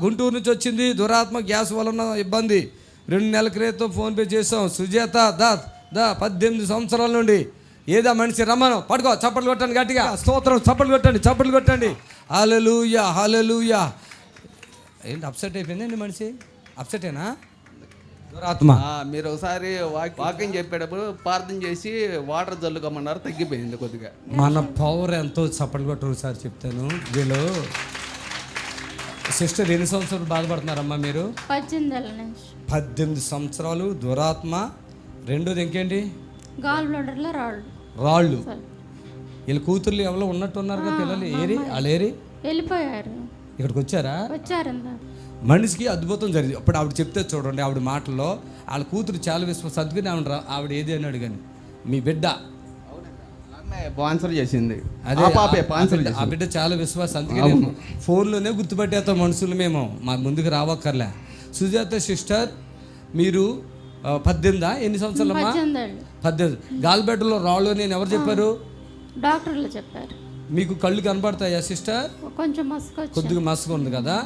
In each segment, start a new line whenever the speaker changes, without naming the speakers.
గుంటూరు నుంచి వచ్చింది దురాత్మ, గ్యాస్ వలన ఇబ్బంది. 2 నెలల క్రితం ఫోన్పే చేసాం. సుజాత దా 18 సంవత్సరాల నుండి. ఏదా మనిషి రమ్మను, పడుకో, చప్పట్లు కొట్టండి గట్టిగా, స్తోత్రం, చప్పట్లు కొట్టండి. హల్లెలూయా హల్లెలూయా. ఏంటి అప్సెట్ అయిపోయిందండి మనిషి? అప్సెటేనా దురాత్మ?
మీరు ఒకసారి వాకింగ్ చెప్పేటప్పుడు ప్రార్థన చేసి వాటర్ జల్లుకోమన్నారు, తగ్గిపోయింది కొద్దిగా.
మన పవర్ ఎంతో. చప్పట్లు కొట్టరు సార్ చెప్తాను. వీళ్ళు సిస్టర్ ఎన్ని సంవత్సరాలు బాధపడుతున్నారమ్మా మీరు?
18
సంవత్సరాలు దురాత్మ. రెండోది ఇంకేంటి?
గాల్ బ్లాడర్లో
రాళ్ళు. వీళ్ళ కూతుర్లు ఎవరో ఉన్నట్టున్నారు కదా పిల్లలు. వాళ్ళు
వెళ్ళిపోయారు.
ఇక్కడికి వచ్చారా?
వచ్చారు.
మనిషికి అద్భుతం జరిగింది. అప్పుడు ఆవిడ చెప్తే చూడండి, ఆవిడ మాటల్లో వాళ్ళ కూతురు చాలా విశ్వాసం. అందుకని ఆవిడ ఏది అన్నాడు కానీ మీ బిడ్డ
స్పాన్సర్ చేసింది.
అదే ఆ బిడ్డ చాలా విశ్వాసం. అందుకని ఫోన్లోనే గుర్తుపట్టేస్తాం మనుషులు మేము, మా ముందుకు రావక్కర్లే. సుజాత సిస్టర్ మీరు 18 ఎన్ని సంవత్సరాలమ్మా? 18. గాల్బెడ్డలో రాళ్ళు నేను ఎవరు చెప్పారు?
డాక్టర్లు చెప్పారు.
మీకు కళ్ళు కనబడతాయా సిస్టర్?
కొంచెం
కొద్దిగా మస్తుగా ఉంది కదా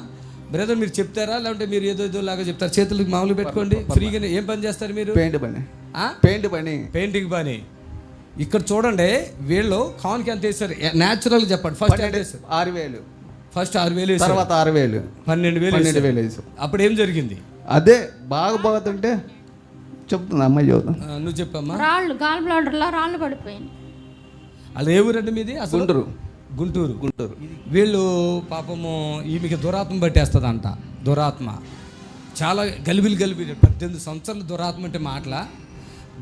బ్రదర్. మీరు చెప్తారా లేదంటే మీరు ఏదో లాగా చెప్తారు? చేతులకు మామూలు పెట్టుకోండి, ఫ్రీగా. ఏం పని చేస్తారు మీరు? పెయింటింగ్ పని. ఇక్కడ చూడండి, వీళ్ళు కాన్కి ఎంత వేస్తారు? న్యాచురల్ చెప్పండి. ఫస్ట్
6,000.
ఫస్ట్ 6,000,
తర్వాత 6,000,
12,000. అప్పుడు ఏం జరిగింది?
అదే బాగా పోతుంటే చెప్తుంది అమ్మాయి. చదువుతా,
నువ్వు చెప్పమ్మా.
రాళ్ళు, గాల్ బ్లాడర్లో రాళ్ళు పడిపోయింది.
అది ఏ ఊరండి మీది? గుంటూరు. వీళ్ళు పాపము ఈమెకి దురాత్మ పట్టేస్తుందంట. దురాత్మ చాలా గలిబిలి. 18 సంవత్సరాలు దురాత్మ అంటే మాటలా?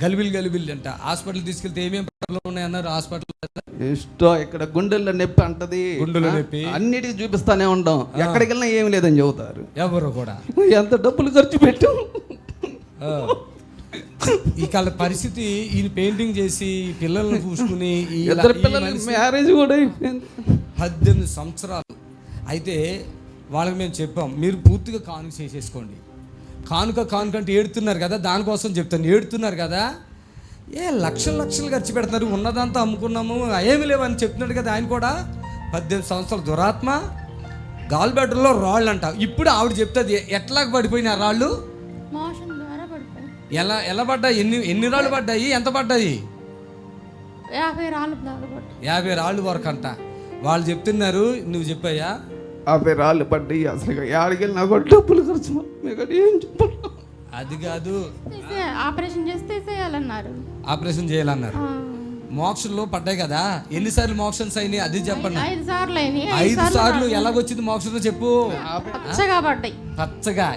గలిబిలి అంట. హాస్పిటల్ తీసుకెళ్తే ఏమేమి ప్రాబ్లం ఉన్నాయన్నారు? హాస్పిటల్
ఇష్టం ఇక్కడ గుండెల్లో నొప్పి అంటది, గుండెలో నొప్పి అన్నిటికీ చూపిస్తానే ఉంటాం. ఎక్కడికి వెళ్ళినా ఏమి లేదని చెబుతారు.
ఎవరు కూడా
ఎంత డబ్బులు ఖర్చు పెట్టాం.
ఈ కాల పరిస్థితి, ఈయన పెయింటింగ్ చేసి పిల్లల్ని పూసుకుని
మ్యారేజ్ కూడా అయిపోయింది.
18 సంవత్సరాలు. అయితే వాళ్ళకి మేము చెప్పాం, మీరు పూర్తిగా కానుక చేసేసుకోండి. కానుక అంటే ఏడుతున్నారు కదా, దానికోసం చెప్తాను. ఏడుతున్నారు కదా, లక్షలు ఖర్చు పెడుతున్నారు. ఉన్నదంతా అమ్ముకున్నాము, ఏమి లేవని చెప్తున్నాడు కదా ఆయన కూడా. 18 సంవత్సరాలు దురాత్మ, గాల్బెడ్డలో రాళ్ళు అంట. ఇప్పుడు ఆవిడ చెప్తుంది ఎట్లా పడిపోయిన రాళ్ళు, ఎలా పడ్డాయి, ఎన్ని రాళ్ళు పడ్డాయి, ఎంత పడ్డాయి? 50 రాళ్ళు వరకు అంట. వాళ్ళు చెప్తున్నారు. నువ్వు చెప్పాయా?
50 రాళ్ళు పడ్డాయి. అసలు ఏడికి నాకు డబ్బులు ఖర్చు. ఏం చెప్పాలి?
అది కాదు,
ఆపరేషన్ చేయాలన్నారు.
ఆపరేషన్ చేయాలన్నారు. మోక్షంలో పడ్డాయి కదా, ఎన్నిసార్లు మోక్షన్స్ అయినాయి అది చెప్పండి. 5 సార్లు. ఎలాగొచ్చింది మోక్షంలో చెప్పు? పచ్చగా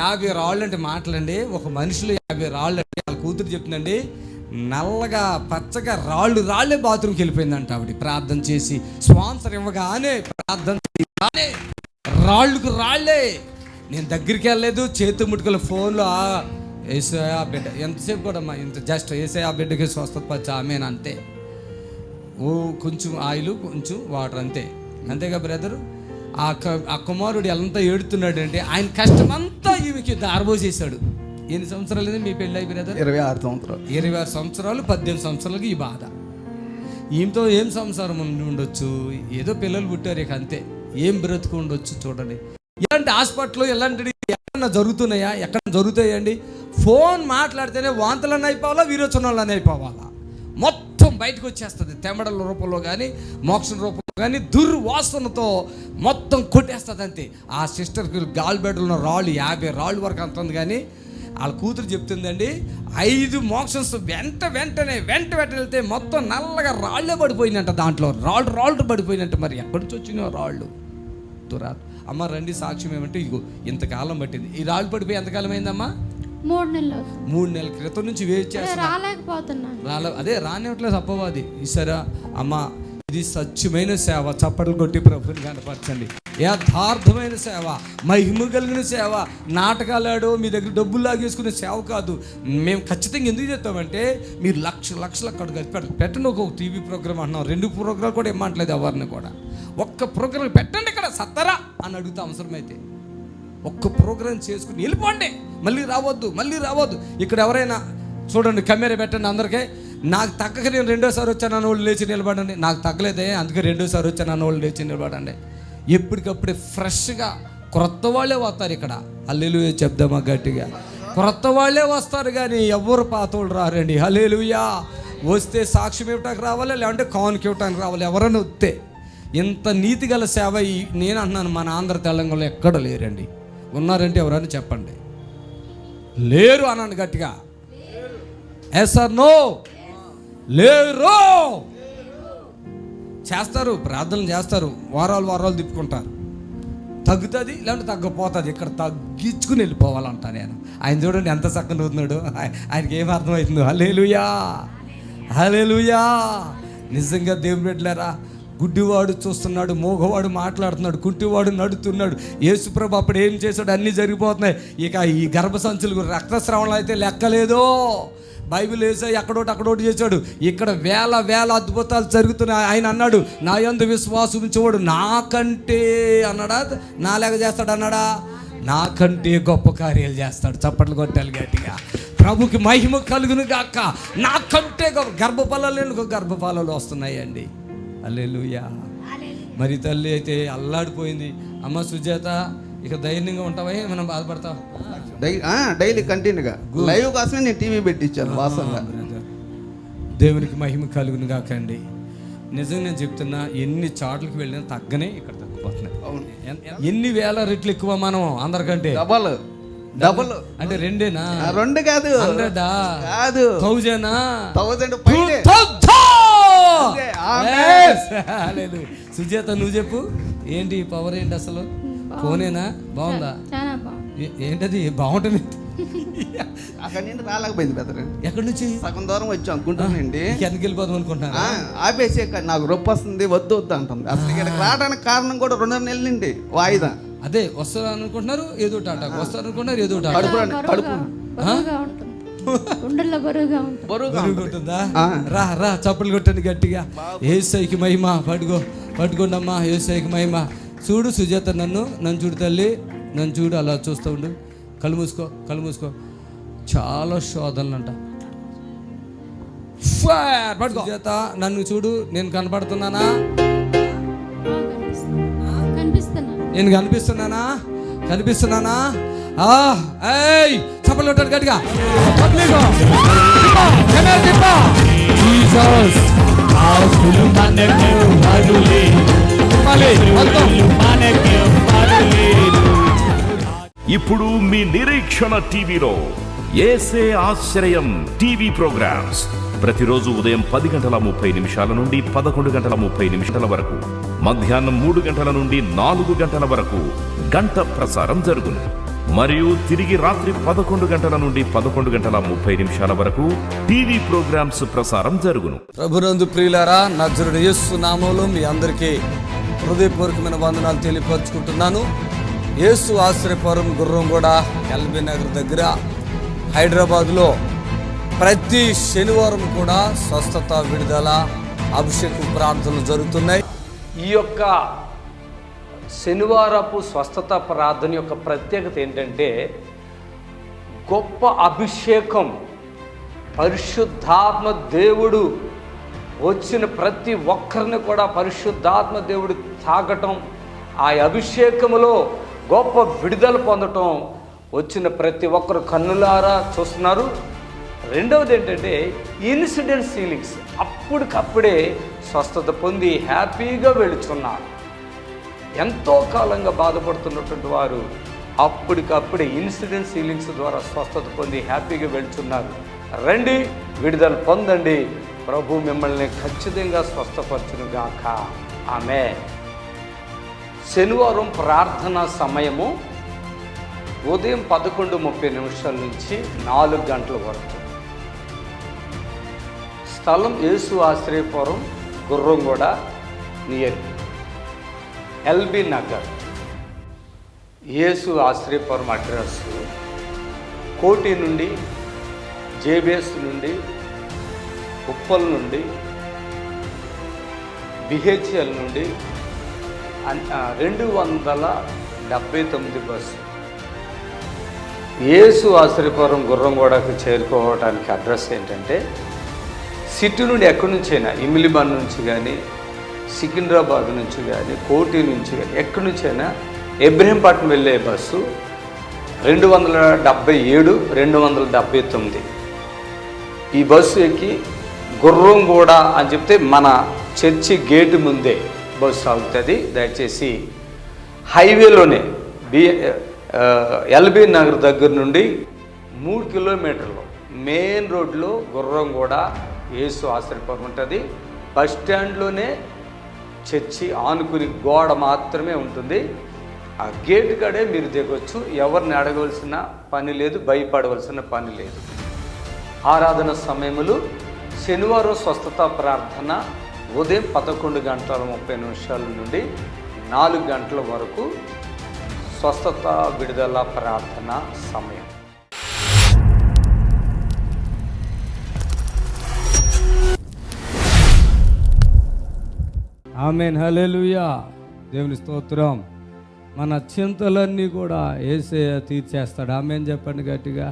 50 రాళ్ళు అంటే మాటలండి. ఒక మనిషిలో 50 రాళ్ళు అంటే వాళ్ళ కూతురు చెప్తుందండి, నల్లగా పచ్చగా రాళ్ళే బాత్రూమ్కి వెళ్ళిపోయిందంట. ఆవిడ ప్రార్థన చేసి స్పాన్సర్ ఇవ్వగానే ప్రార్థన చేయగానే రాళ్ళే. నేను దగ్గరికి వెళ్ళలేదు, చేతు ముట్టుకల ఫోన్లో ఏసయ్యా బిడ్డ, ఎంతసేపు కూడా అమ్మా, ఇంత జస్ట్ ఏసయ్యా బిడ్డకి స్వస్థత పచ్చ ఆమెను అంతే. కొంచెం ఆయిల్, కొంచెం వాటర్, అంతేగా బ్రదరు. ఆ కుమారుడు ఎంత ఏడుతున్నాడు అంటే ఆయన కష్టమంతా ఈమెకి దారబోసేశాడు. ఎన్ని సంవత్సరాలు మీ పెళ్ళి అయి బ్రదర్?
26 సంవత్సరాలు.
26 సంవత్సరాలు. 18 సంవత్సరాలకి ఈ బాధ. ఈమెతో ఏం సంసారం ఉండొచ్చు? ఏదో పిల్లలు పుట్టారు, ఇక అంతే. ఏం బ్రతుకు ఉండొచ్చు చూడండి. ఇలాంటి హాస్పిటల్లో ఇలాంటివి ఎక్కడన్నా జరుగుతున్నాయా? ఎక్కడ జరుగుతాయండి? ఫోన్ మాట్లాడితేనే వాంతులన్నీ అయిపోవాలా, విరోచనాలన్నీ అయిపోవాలా, మొత్తం బయటకు వచ్చేస్తుంది. తెమ్మడల రూపంలో కానీ, మోక్షం రూపంలో కానీ, దుర్వాసనతో మొత్తం కొట్టేస్తుంది అంతే. ఆ సిస్టర్కి గాల్బెడ్డలో రాళ్ళు 50 రాళ్ళు వరకు అంటుంది. కానీ వాళ్ళ కూతురు చెప్తుందండి, 5 మోక్షన్స్ వెంటనే వెళ్తే మొత్తం నల్లగా రాళ్ళే పడిపోయినంట. దాంట్లో రాళ్ళు పడిపోయినట్టు. మరి ఎక్కడి నుంచి వచ్చినాయో రాళ్ళు? దురాత్మ. అమ్మ రండి, సాక్ష్యం ఏమంటే ఇగో ఇంతకాలం పట్టింది. ఈ రాళ్ళు పడిపోయి ఎంతకాలం అయిందమ్మా? 3 నెలల క్రితం నుంచి వెయిట్ చేస్తున్నా. అదే రానివ్వట్లేదు అప్పవాది. ఈసారా అమ్మ, ఇది సత్యమైన సేవ. చప్పట్లు కొట్టి ప్రభుని కనపరచండి. యథార్థమైన సేవ, మహిమ కలిగిన సేవ. నాటకాలాడో మీ దగ్గర డబ్బులు లాగేసుకునే సేవ కాదు. మేము ఖచ్చితంగా ఎందుకు చెప్తామంటే, మీరు లక్షలు అక్కడ పెట్టండి. ఒక టీవీ ప్రోగ్రామ్ అంటున్నాం, 2 ప్రోగ్రాం కూడా ఇమ్మంటలేదు ఎవరిని కూడా. ఒక్క ప్రోగ్రాం పెట్టండి ఇక్కడ సత్తరా అని అడుగుతా. అవసరమైతే ఒక్క ప్రోగ్రాం చేసుకుని వెళ్ళిపోండి, మళ్ళీ రావద్దు. ఇక్కడ ఎవరైనా చూడండి, కెమెరా పెట్టండి అందరికీ. నాకు తగ్గక నేను 2వ వచ్చాను అన్న వాళ్ళు లేచి నిలబడండి. నాకు తగ్గలేదే అందుకే 2వ వచ్చాను అన్న వాళ్ళు లేచి నిలబడండి. ఎప్పటికప్పుడే ఫ్రెష్గా క్రొత్త వాళ్ళే వస్తారు ఇక్కడ. హల్లెలూయా చెప్దామా గట్టిగా? క్రొత్త వాళ్ళే వస్తారు కానీ ఎవ్వరు పాతోళ్ళు రారండి. హల్లెలూయా. వస్తే సాక్ష్యం ఇవ్వటానికి రావాలి, లేదంటే కానుక ఇవ్వటానికి రావాలి. ఎవరైనా వస్తే ఇంత నీతి గల సేవ నేను అంటున్నాను మన ఆంధ్ర తెలంగాణలో ఎక్కడ లేరండి. ఉన్నారంటే ఎవరైనా చెప్పండి. లేరు అన్నాను గట్టిగా. Yes or no? లేరు. చేస్తారు, ప్రార్థనలు చేస్తారు, వారాలు తిప్పుకుంటారు. తగ్గుతుంది లేదంటే తగ్గపోతుంది. ఇక్కడ తగ్గించుకుని వెళ్ళిపోవాలంట నేను. ఆయన చూడండి ఎంత చక్కగా అవుతున్నాడు. ఆయనకి ఏం అర్థమవుతుందో. హల్లెలూయా, హల్లెలూయా. నిజంగా దేవుని బిడ్డలారా, గుడ్డివాడు చూస్తున్నాడు, మూగవాడు మాట్లాడుతున్నాడు, కుంటివాడు నడుతున్నాడు. యేసుప్రభు అప్పుడు ఏం చేశాడు? అన్నీ జరిగిపోతున్నాయి. ఇక ఈ గర్భసంచులు రక్తస్రావణలు అయితే లెక్కలేదో. బైబిల్ వేసాయి, అక్కడోటి చేశాడు. ఇక్కడ వేల అద్భుతాలు జరుగుతున్నాయి. ఆయన అన్నాడు, నా యందు విశ్వాసం ఉంచేవాడు నాకంటే అన్నాడా, నాలాగా చేస్తాడు అన్నాడా? నాకంటే గొప్ప కార్యాలు చేస్తాడు. చప్పట్లు కొట్టాలి గట్టిగా. ప్రభుకి మహిమ కలుగును గాక. నాకంటే గర్భఫలాలు వస్తున్నాయండి. హల్లెలూయా. మరి తల్లి అయితే అల్లాడిపోయింది. అమ్మ సుజాత, ఇక ధైర్యంగా ఉంటావా? మనం బాధపడతాం?
డైలీ కంటిన్యూగా లైవ్ కోసమే నేను టీవీ పెట్టించాను. వాసంగా
దేవునికి మహిమ కలుగును గాకండి. నిజంగా నేను చెప్తున్నా, ఎన్ని చాట్లకు వెళ్ళినా తగ్గనే ఇక్కడ తగ్గిపోతున్నాయి. ఎన్ని వేల రెట్లు ఎక్కువ మనం అందరికంటే.
డబుల్ అంటే
రెండేనా?
రెండు కాదు,
100
కాదు,
1000 సుజాత నువ్వు చెప్పు, ఏంటి పవర్ ఏంటి అసలు? ఫోనేనా? బాగుందా? ఏంటది బాగుంటుంది?
అక్కడ నుండి రాలేకపోయింది బెదరు.
ఎక్కడి నుంచి?
సగం దూరం వచ్చాం గుంటూరు నుండి.
ఎందుకు వెళ్ళిపోదాం అనుకుంటున్నా?
ఆపేసే నాకు రొప్ప వస్తుంది, వద్దు అంటుంది. అసలు ఇక్కడికి రావడానికి కారణం కూడా 2 నెలల నుండి వాయిదా.
అదే వస్తారు అనుకుంటున్నారు, ఏదో టాటాకు వస్తారు అనుకుంటున్నారు, ఏదో బరువుగా ఉంటుందా? రా చప్పట్లు కొట్టండి గట్టిగా. యేసయ్యకి మహిమ. పట్టుకోండి అమ్మా. యేసయ్యకి మహిమ. చూడు సుజాత, నన్ను చూడు తల్లి, నన్ను చూడు. అలా చూస్తూ ఉండు. కళ్ళు మూసుకో. చాలా శోధనలు అంట. సుజాత నన్ను చూడు, నేను కనపడుతున్నానా? నేను కనిపిస్తున్నానా? చప్పట్లు కొట్టాడు గట్టిగా.
ఇప్పుడు మీ నిరీక్షణ టీవీలో యేసే ఆశ్రయం టీవీ ప్రోగ్రామ్స్ ప్రతిరోజు ఉదయం 10:30 నుండి 11:30 వరకు, మధ్యాహ్నం 3 గంటల నుండి 4 గంటల వరకు గంట ప్రసారం జరుగును. మరియు తిరిగి రాత్రి 11 గంటల నుండి 11:30 వరకు టీవీ ప్రోగ్రామ్స్ ప్రసారం జరుగును.
ప్రభునందు ప్రియులారా, నజరుడు యేసు నామములో మీ అందరికీ హృదయపూర్వకమైన వందనాలు తెలియపరుచుకుంటున్నాను. యేసు ఆశ్రయపురం గుర్రంగూడ ఎల్బీ నగర్ దగ్గర హైదరాబాద్లో ప్రతి శనివారం కూడా స్వస్థత, విడుదల, అభిషేకం ప్రార్థనలు జరుగుతున్నాయి.
ఈ యొక్క శనివారపు స్వస్థత ప్రార్థన యొక్క ప్రత్యేకత ఏంటంటే, గొప్ప అభిషేకం, పరిశుద్ధాత్మ దేవుడు వచ్చిన ప్రతి ఒక్కరిని కూడా పరిశుద్ధాత్మ దేవుడు తాకటం, ఆ అభిషేకములో గొప్ప విడుదల పొందటం వచ్చిన ప్రతి ఒక్కరు కన్నులారా చూస్తున్నారు. రెండవది ఏంటంటే ఇన్సిడెంట్ హీలింగ్స్. అప్పటికప్పుడే స్వస్థత పొంది హ్యాపీగా వెళుతున్నారు. ఎంతో కాలంగా బాధపడుతున్నటువంటి వారు అప్పటికప్పుడే ఇన్సిడెంట్ హీలింగ్స్ ద్వారా స్వస్థత పొంది హ్యాపీగా వెళుతున్నారు. రండి, విడుదల పొందండి. ప్రభు మిమ్మల్ని ఖచ్చితంగా స్వస్థపరచును గాక. ఆమేన్. శనివారం ప్రార్థనా సమయము ఉదయం 11:30 నుంచి 4 గంటల వరకు. స్థలం యేసు ఆశ్రయపురం గుర్రంగూడ నియర్ ఎల్బీ నగర్. యేసు ఆశ్రయపురం అడ్రస్ కోటి నుండి, జేబిఎస్ నుండి, ఉప్పల్ నుండి, బిహెచ్ఎల్ నుండి 279 బస్సు. యేసు ఆశ్రయపురం గుర్రంగూడకు చేరుకోవడానికి అడ్రస్ ఏంటంటే, సిటీ నుండి ఎక్కడి నుంచైనా, ఇమిలిబాన్ నుంచి కానీ, సికింద్రాబాద్ నుంచి కానీ, కోటి నుంచి కానీ, ఎక్కడి నుంచైనా ఇబ్రహీంపట్నం వెళ్ళే బస్సు 277, 279. ఈ బస్సు ఎక్కి గుర్రంగూడ అని చెప్తే మన చర్చి గేటు ముందే బస్సు ఆగుతుంది. దయచేసి హైవేలోనే ఎల్బీ నగర్ దగ్గర నుండి 3 కిలోమీటర్లు మెయిన్ రోడ్లో గుర్రంగూడ యేసు ఆశ్రయపురం ఉంటుంది. బస్ స్టాండ్లోనే చర్చి ఆనుకుని గోడ మాత్రమే ఉంటుంది. ఆ గేటు కాడే మీరు దిగొచ్చు. ఎవరిని అడగవలసిన పని లేదు, భయపడవలసిన పని లేదు. ఆరాధన సమయములు శనివారం స్వస్థత ప్రార్థన ఉదయం 11:30 నుండి 4 గంటల వరకు స్వస్థత విడుదల ప్రార్థన సమయం.
ఆమేన్, హల్లెలూయా. దేవుని స్తోత్రం. మన చింతలన్నీ కూడా యేసయ్య తీర్చేస్తాడు. ఆమేన్ చెప్పండి గట్టిగా.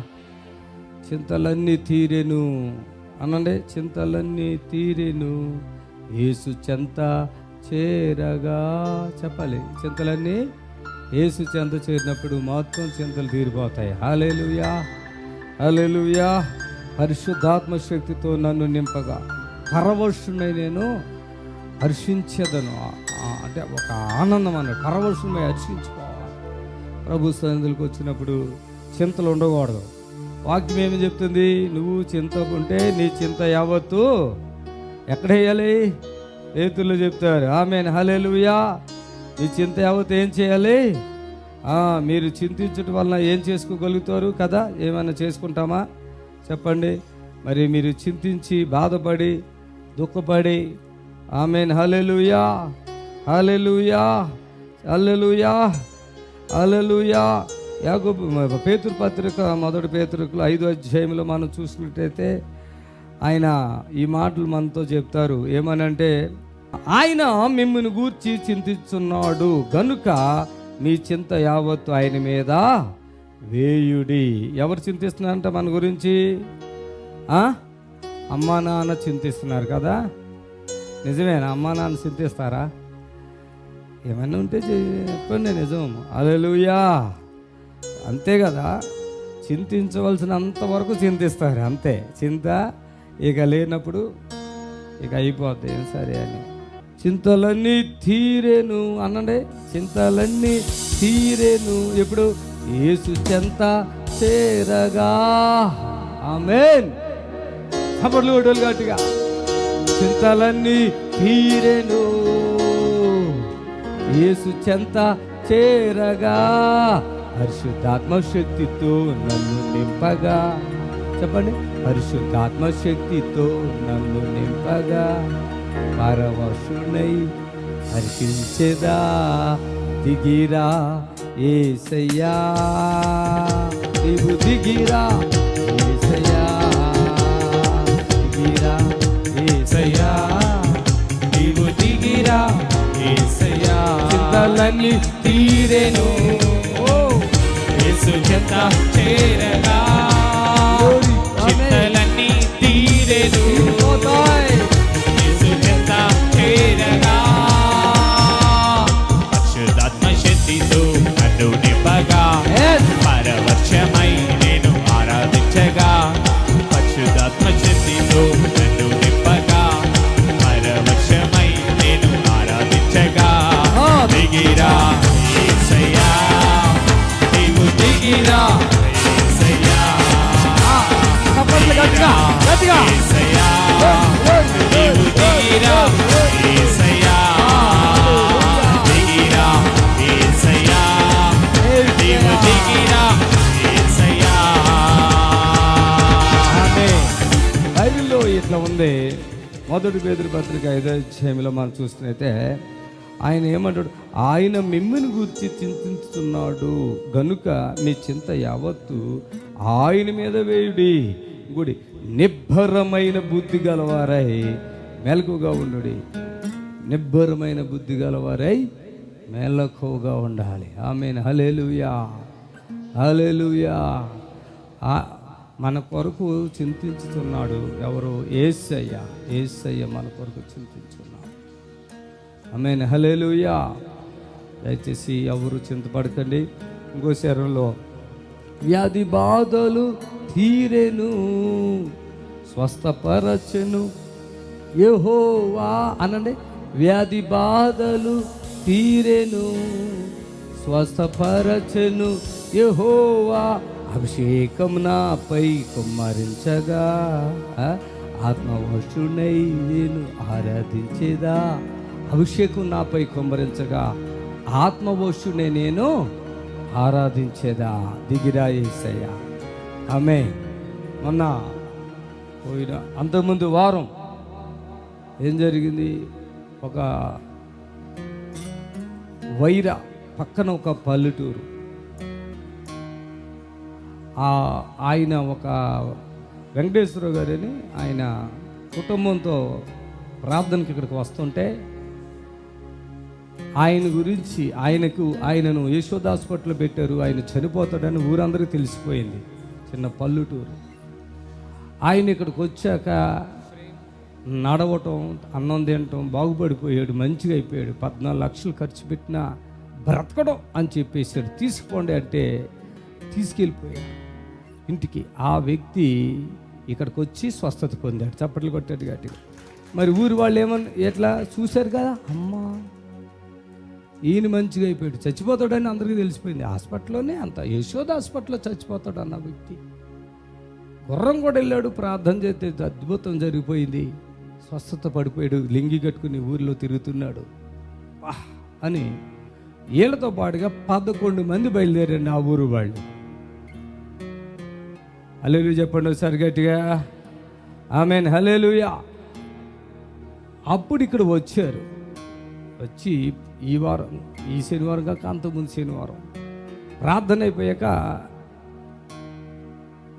చింతలన్నీ తీరెను అనండి. చింతలన్నీ తీరెను యేసు చెంత చేరగా. చెప్పాలి, చింతలన్నీ యేసు చెంత చేరినప్పుడు మొత్తం చింతలు తీరిపోతాయి. హల్లెలూయా, హల్లెలూయా. పరిశుద్ధాత్మ శక్తితో నన్ను నింపగా పరవశునై నేను హర్షించేదను. అంటే ఒక ఆనందం అన్నట్టు, పరవశునై హర్షించుకోవాలి. ప్రభు సన్నిధికి వచ్చినప్పుడు చింతలు ఉండకూడదు. వాక్యం ఏమి చెప్తుంది? నువ్వు చింతకుంటే నీ చింత యావత్తు ఎక్కడ వేయాలి? ఏతుల్లో చెప్తారు. ఆమేన్, హల్లెలూయా. నీ చింత యావత్తు ఏం చేయాలి? మీరు చింతించడం వలన ఏం చేసుకోగలుగుతారు కదా? ఏమైనా చేసుకుంటామా చెప్పండి? మరి మీరు చింతించి బాధపడి దుఃఖపడి, ఆమేన్, హల్లెలూయా, హల్లెలూయా, హల్లెలూయా, హల్లెలూయా. యాకోబు పేతురు పత్రిక 1 పేతురులో 5వ అధ్యాయంలో మనం చూసినట్టయితే ఆయన ఈ మాటలు మనతో చెప్తారు. ఏమనంటే, ఆయన మిమ్మల్ని గూర్చి చింతిస్తున్నాడు గనుక మీ చింత యావత్తు ఆయన మీద వేయుడి. ఎవరు చింతిస్తున్నారంట మన గురించి? అమ్మా నాన్న చింతిస్తున్నారు కదా. నిజమేనా? అమ్మా నాన్న చింతిస్తారా? ఏమైనా ఉంటే చెప్పండి. నిజం. హల్లెలూయా. అంతే కదా. చింతించవలసినంత వరకు చింతిస్తారు, అంతే. చింత ఇక లేనప్పుడు ఇక అయిపోద్ది సరే అని. చింతలన్నీ తీరేను అనండి. చింతలన్నీ తీరేను ఎప్పుడు? యేసు చెంత చేరగా. ఆమేన్. చప్పట్లు కొట్టాలి గట్టిగా. చింతలన్నీ తీరేను యేసు చెంత చేరగా పరిశుద్ధాత్మ శక్తితో నన్ను నింపగా. చెప్పండి, పరిశుద్ధాత్మ శక్తితో నన్ను నింపగా పరవశునై హర్షించెదా. దిగిరా యేసయ్యా, నీవు దిగిరా యేసయ్యా, దిగిరా యేసయ్యా, నీవు దిగిరా యేసయ్యా. చింతలన్నీ తీరెను యేసు చెంత చేరగా. చింతలన్నీ తీరెను యేసు చెంత చేరగా. పరిశుద్ధాత్మ శక్తితో నన్ను నింపగా పరవశమై నేను ఆరాధించగా. పరిశుద్ధాత్మ శక్తితో నన్ను నింపగా పరవశమై నేను ఆరాధించగా. దిగిరా యేసయ్యా, నీవు దిగిరా యేసయ్యా, యేసయ్యా, నీవు దిగిరా యేసయ్యా, దిగిరా యేసయ్యా, నీవు దిగిరా యేసయ్యా. బైబిల్లో ఇట్లా ఉంది. 1 పేతురు పత్రిక 5వ అధ్యాయంలో మనం చూస్తున్నైతే ఆయన ఏమంటాడు? ఆయన మిమ్మల్ని గురించి చింతిస్తున్నాడు గనుక మీ చింత యావత్తు ఆయన మీద వేయుడి. గుడి నిబ్బరమైన బుద్ధి గలవారై మెలకుగా ఉండుడి. నిబ్బరమైన బుద్ధి గలవారై మెలకుగా ఉండాలి. ఆమేన్, హల్లెలూయా, హల్లెలూయా. మన కొరకు చింతించుతున్నాడు ఎవరు? యేసయ్య. యేసయ్య మన కొరకు చింతించున్నాడు. ఆమేన్, హల్లెలూయా. దయచేసి ఎవరు చింతపడకండి. ఇంకో శరీరంలో వ్యాధి బాధలు తీరెను, స్వస్థపరచెను యెహోవా అనండి. వ్యాధి బాధలు తీరెను, స్వస్థపరచెను యెహోవా. అభిషేకం నాపై కుమ్మరించగా ఆత్మవశుడై నేను ఆరాధించేదా. అభిషేకం నాపై కుమ్మరించగా ఆత్మవశుడై నేను ఆరాధించేదా. దిగిరా యేసయ్యా. ఆమె మొన్న పోయిన అంతకుముందు వారం ఏం జరిగింది, ఒక వైరా పక్కన ఒక పల్లెటూరు, ఆయన ఒక వెంకటేశ్వర గారని ఆయన కుటుంబంతో ప్రార్థనకి ఇక్కడికి వస్తుంటే ఆయన గురించి ఆయనను యశోద హాస్పిటల్లో పెట్టారు. ఆయన చనిపోతాడని ఊరందరికీ తెలిసిపోయింది. చిన్న పల్లెటూరు. ఆయన ఇక్కడికి వచ్చాక నడవటం, అన్నం తినటం బాగుపడిపోయాడు, మంచిగా అయిపోయాడు. 14 లక్షలు ఖర్చు పెట్టినా బ్రతకడం అని చెప్పేసాడు. తీసుకుపోండి అంటే తీసుకెళ్ళిపోయాడు ఇంటికి. ఆ వ్యక్తి ఇక్కడికి వచ్చి స్వస్థత పొందాడు. చప్పట్లు కొట్టాడు గట్టిగా. మరి ఊరి వాళ్ళు ఎట్లా చూశారు కదా, అమ్మా ఈయన మంచిగా అయిపోయాడు, చచ్చిపోతాడని అందరికీ తెలిసిపోయింది. హాస్పిటల్లోనే అంత యశోద హాస్పిటల్లో చచ్చిపోతాడు అన్న వ్యక్తి. గుర్రం కూడా వెళ్ళాడు, ప్రార్థన చేస్తే అద్భుతం జరిగిపోయింది, స్వస్థత పడిపోయాడు. లింగి కట్టుకుని ఊరిలో తిరుగుతున్నాడు అని వీళ్ళతో పాటుగా 11 మంది బయలుదేరండి ఆ ఊరు వాళ్ళు. హల్లెలూయా చెప్పండి ఒకసారి గట్టిగా. ఆమేన్, హల్లెలూయా. అప్పుడు ఇక్కడ వచ్చారు. వచ్చి ఈ వారం, ఈ శనివారం కాక అంతకుముందు శనివారం ప్రార్థన అయిపోయాక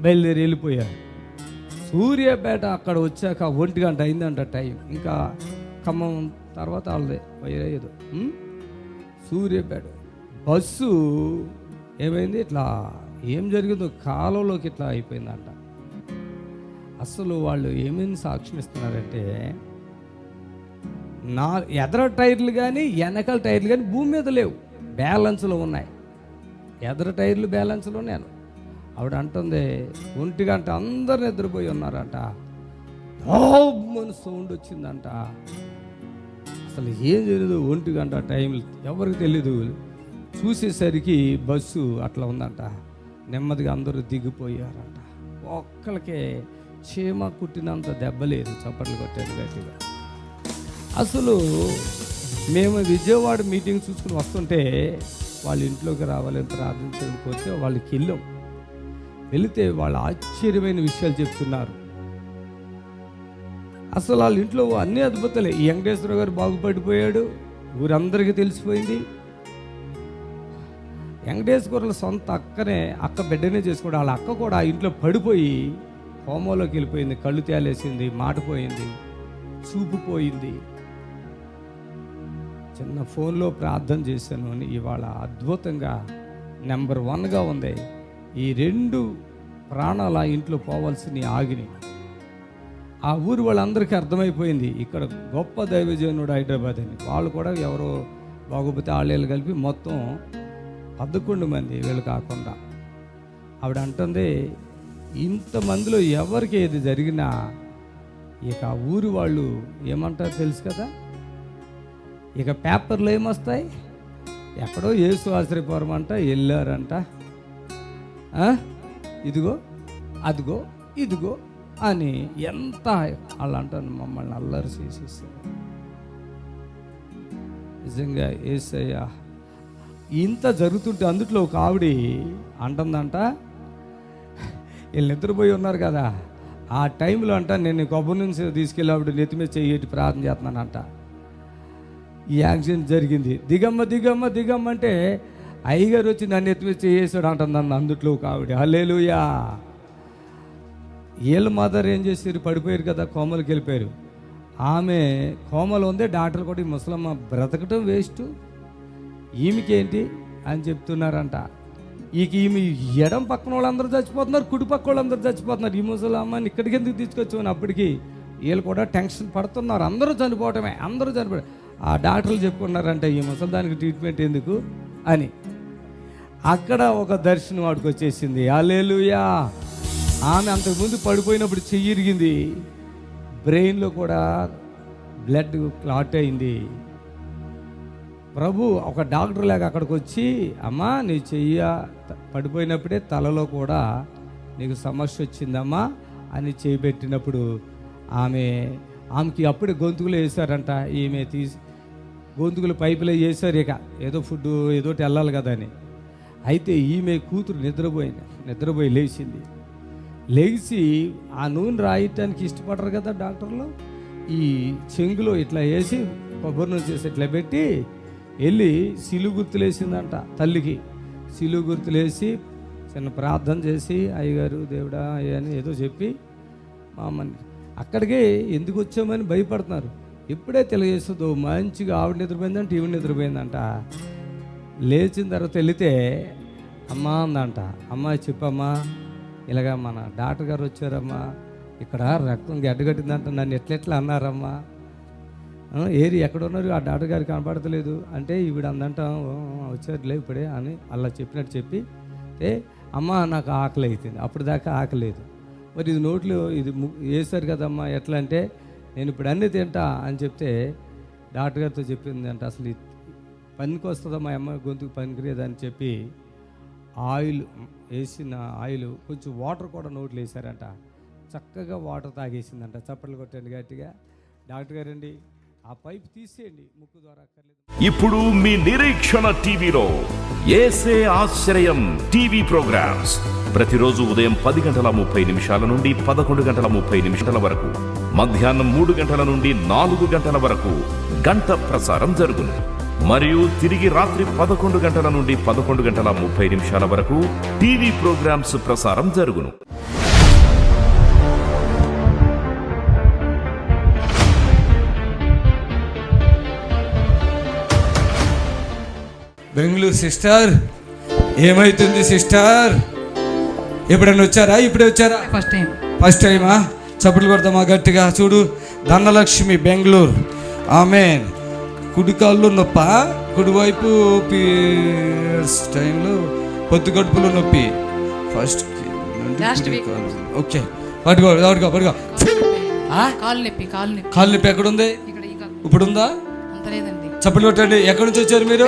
బయలుదేరి వెళ్ళిపోయారు. సూర్యాపేట అక్కడ వచ్చాక 1 గంట అయిందంట టైం. ఇంకా ఖమ్మం తర్వాత వాళ్ళదే వైరేదో. సూర్యాపేట బస్సు ఏమైంది, ఇట్లా ఏం జరిగిందో కాలంలోకి ఇట్లా అయిపోయిందంట. అసలు వాళ్ళు ఏమేమి సాక్ష్యం ఇస్తున్నారంటే, ఎదర టైర్లు కానీ వెనకాల టైర్లు కానీ భూమి మీద లేవు, బ్యాలెన్స్లో ఉన్నాయి. ఎదర టైర్లు బ్యాలెన్స్లో ఉన్నాయి. ఆవిడ అంటుంది 1 గంట అందరు నిద్రపోయి ఉన్నారట. సౌండ్ వచ్చిందంట. అసలు ఏం తెలియదు, 1 గంట టైం ఎవరికి తెలీదు. చూసేసరికి బస్సు అట్లా ఉందంట. నెమ్మదిగా అందరూ దిగిపోయారంట. ఒక్కళ్ళకే చీమ కుట్టినంత దెబ్బలేదు. చప్పట్లు కొట్టారు గట్టిగా. అసలు మేము విజయవాడ మీటింగ్ చూసుకుని వస్తుంటే వాళ్ళ ఇంట్లోకి రావాలని ప్రార్థించడానికి వస్తే వాళ్ళకి వెళ్ళాం. వెళితే వాళ్ళు ఆశ్చర్యమైన విషయాలు చెప్తున్నారు. అసలు వాళ్ళ ఇంట్లో అన్ని అద్భుతాలే. ఈ వెంకటేశ్వర గారు బాగుపడిపోయాడు, ఊరందరికీ తెలిసిపోయింది. వెంకటేశ్వరుల సొంత అక్క బిడ్డనే చేసుకోవడం. వాళ్ళ అక్క కూడా ఆ ఇంట్లో పడిపోయి హోమంలోకి వెళ్ళిపోయింది. కళ్ళు తేలేసింది, మాట పోయింది, చూపు పోయింది. చిన్న ఫోన్లో ప్రార్థన చేశాను అని ఇవాళ అద్భుతంగా నెంబర్ 1గా ఉంది. ఈ 2 ప్రాణాలు ఆ ఇంట్లో పోవాల్సిన ఆగిని. ఆ ఊరు వాళ్ళందరికీ అర్థమైపోయింది ఇక్కడ గొప్ప దైవజనుడు హైదరాబాద్ అని. వాళ్ళు కూడా ఎవరో బాగోపోతే వాళ్ళు కలిపి మొత్తం 11 మంది, వీళ్ళు కాకుండా. ఆవిడ అంటుంది, ఇంతమందిలో ఎవరికి ఏది జరిగినా ఇక ఆ ఊరు వాళ్ళు ఏమంటారు తెలుసు కదా, ఇక పేపర్లు ఏమొస్తాయి, ఎక్కడో యేసు ఆశ్రయపురం అంట వెళ్ళారంట, ఇదిగో అదిగో ఇదిగో అని ఎంత వాళ్ళు అంటారు. మమ్మల్ని అల్లరి చేసేసారు. నిజంగా యేసయ్య ఇంత జరుగుతుంటే అందుట్లో ఒక ఆవిడ అంటుందంట, వీళ్ళు నిద్రపోయి ఉన్నారు కదా, ఆ టైంలో అంట నేను కొబ్బరి నుంచి తీసుకెళ్ళి ఆవిడ నెత్తి మీద చెయ్యేటి ప్రార్థన చేస్తున్నానంట. ఈ యాక్సిడెంట్ జరిగింది. దిగమ్మ దిగమ్మ దిగమ్మ అంటే అయ్యగారు వచ్చి నన్ను నెత్తి మీద చేసాడు అంటుందన్న అందుట్లో ఒక ఆవిడ. హల్లెలూయా. వీళ్ళ మదర్ ఏం చేశారు, పడిపోయారు కదా, కోమలకి వెళ్ళిపోయారు. ఆమె కోమలు ఉంది. డాక్టర్ కూడా ఈ ముసలమ్మ బ్రతకటం వేస్ట్, ఈమెకేంటి అని చెప్తున్నారంట. ఈమె ఎడం పక్కన వాళ్ళందరూ చచ్చిపోతున్నారు, కుడి పక్క వాళ్ళందరూ చచ్చిపోతున్నారు. ఈ ముసలమ్మని ఇక్కడికి ఎందుకు తీసుకొచ్చామని అప్పటికి వీళ్ళు కూడా టెన్షన్ పడుతున్నారు. అందరూ చనిపోవటమే, అందరూ చనిపోవడం. ఆ డాక్టర్లు చెప్పుకున్నారంట ఈ ముసలిదానికి ట్రీట్మెంట్ ఎందుకు అని. అక్కడ ఒక దర్శనం వాడికి వచ్చేసింది. హల్లెలూయా. ఆమె అంతకుముందు పడిపోయినప్పుడు చెయ్యి ఇరిగింది, బ్రెయిన్లో కూడా బ్లడ్ క్లాట్ అయింది. ప్రభు ఒక డాక్టర్ లాగా అక్కడికి వచ్చి, అమ్మా నీ చెయ్య పడిపోయినప్పుడే తలలో నీకు సమస్య వచ్చిందమ్మా అని చేయబెట్టినప్పుడు ఆమెకి అప్పుడే గొంతుకులు వేశారంట. ఈమె తీసి గొంతుకులు పైపులో వేశారు, ఇక ఏదో ఫుడ్ ఏదోటి వెళ్ళాలి కదా అని. అయితే ఈమె కూతురు నిద్రపోయి లేచింది. లేచి ఆ నూనె రాయటానికి ఇష్టపడరు కదా డాక్టర్లు, ఈ చెంగులో ఇట్లా వేసి కొబ్బరి నూనె చేసి ఇట్లా పెట్టి వెళ్ళి సిలువు గుర్తులేసిందంట. తల్లికి సిలువు గుర్తులేసి చిన్న ప్రార్థన చేసి, అయ్యగారు దేవుడా అని ఏదో చెప్పి మా అమ్మని అక్కడికే ఎందుకు వచ్చామని భయపడుతున్నారు. ఎప్పుడే తెలియజేస్తుందో మంచిగా ఆవిడ నిద్రపోయిందంట, ఈవిడ నిద్రపోయిందంట. లేచిన తర్వాత వెళితే అమ్మ అందంట. అమ్మ చెప్పమ్మా, ఇలాగా మన డాక్టర్ గారు వచ్చారమ్మా, ఇక్కడ రక్తం గడ్డగట్టిందంట, నన్ను ఎట్లెట్లా అన్నారమ్మా, ఏరి ఎక్కడ ఉన్నారు, ఆ డాక్టర్ గారికి కనపడతలేదు అంటే ఈవిడ అందంట వచ్చారులే ఇప్పుడే అని అలా చెప్పినట్టు చెప్పి, అమ్మ నాకు ఆకలి అవుతుంది, అప్పుడు దాకా ఆకలేదు, మరి ఇది నోట్లో ఇది వేశారు కదమ్మా ఎట్లా అంటే, నేను ఇప్పుడు అన్నీ తింటా అని చెప్తే డాక్టర్ గారితో చెప్పిందంట, అసలు పనికి వస్తుందమ్మా అమ్మ గొంతుకు పనికిరేదని చెప్పి ఆయిల్ వేసిన ఆయిల్ కొంచెం వాటర్ కూడా నోట్లు వేశారంట. చక్కగా వాటర్ తాగేసిందంట. చప్పట్లు కొట్టండి గట్టిగా. డాక్టర్ గారండి ఆ పైప్ తీసేయండి, ముక్కు ద్వారా అక్కర్లేదు.
ఇప్పుడు మీ నిరీక్షణ టీవీలో యేసే ఆశ్రయం టీవీ ప్రోగ్రామ్స్ ప్రతిరోజు ఉదయం 10:30 నుండి 11:30 వరకు, మధ్యాహ్నం 3 గంటల నుండి 4 గంటల వరకు గంట ప్రసారం జరుగును. మరియు తిరిగి రాత్రి 11 గంటల నుండి 11:30 వరకు టీవీ ప్రోగ్రామ్స్ ప్రసారం జరుగును.
బెంగళూరు సిస్టర్, ఏమైతుంది సిస్టర్? ఎప్పుడైనా వచ్చారా? ఇప్పుడే వచ్చారా? ఫస్ట్ టైమా? చప్పట్లు కొడతామా గట్టిగా? చూడు, ధనలక్ష్మి బెంగళూరు. ఆమెన్. కుడికాల్లో నొప్ప, కుడివైపు పీరియడ్స్ టైంలో పొత్తు కడుపులో నొప్పి. ఫస్ట్ ఓకే, పట్టుకో పట్టుకో. కాలు నొప్పి ఎక్కడుంది? ఇప్పుడు ఉందా? చప్పట్లు కొట్టండి. ఎక్కడి నుంచి వచ్చారు మీరు?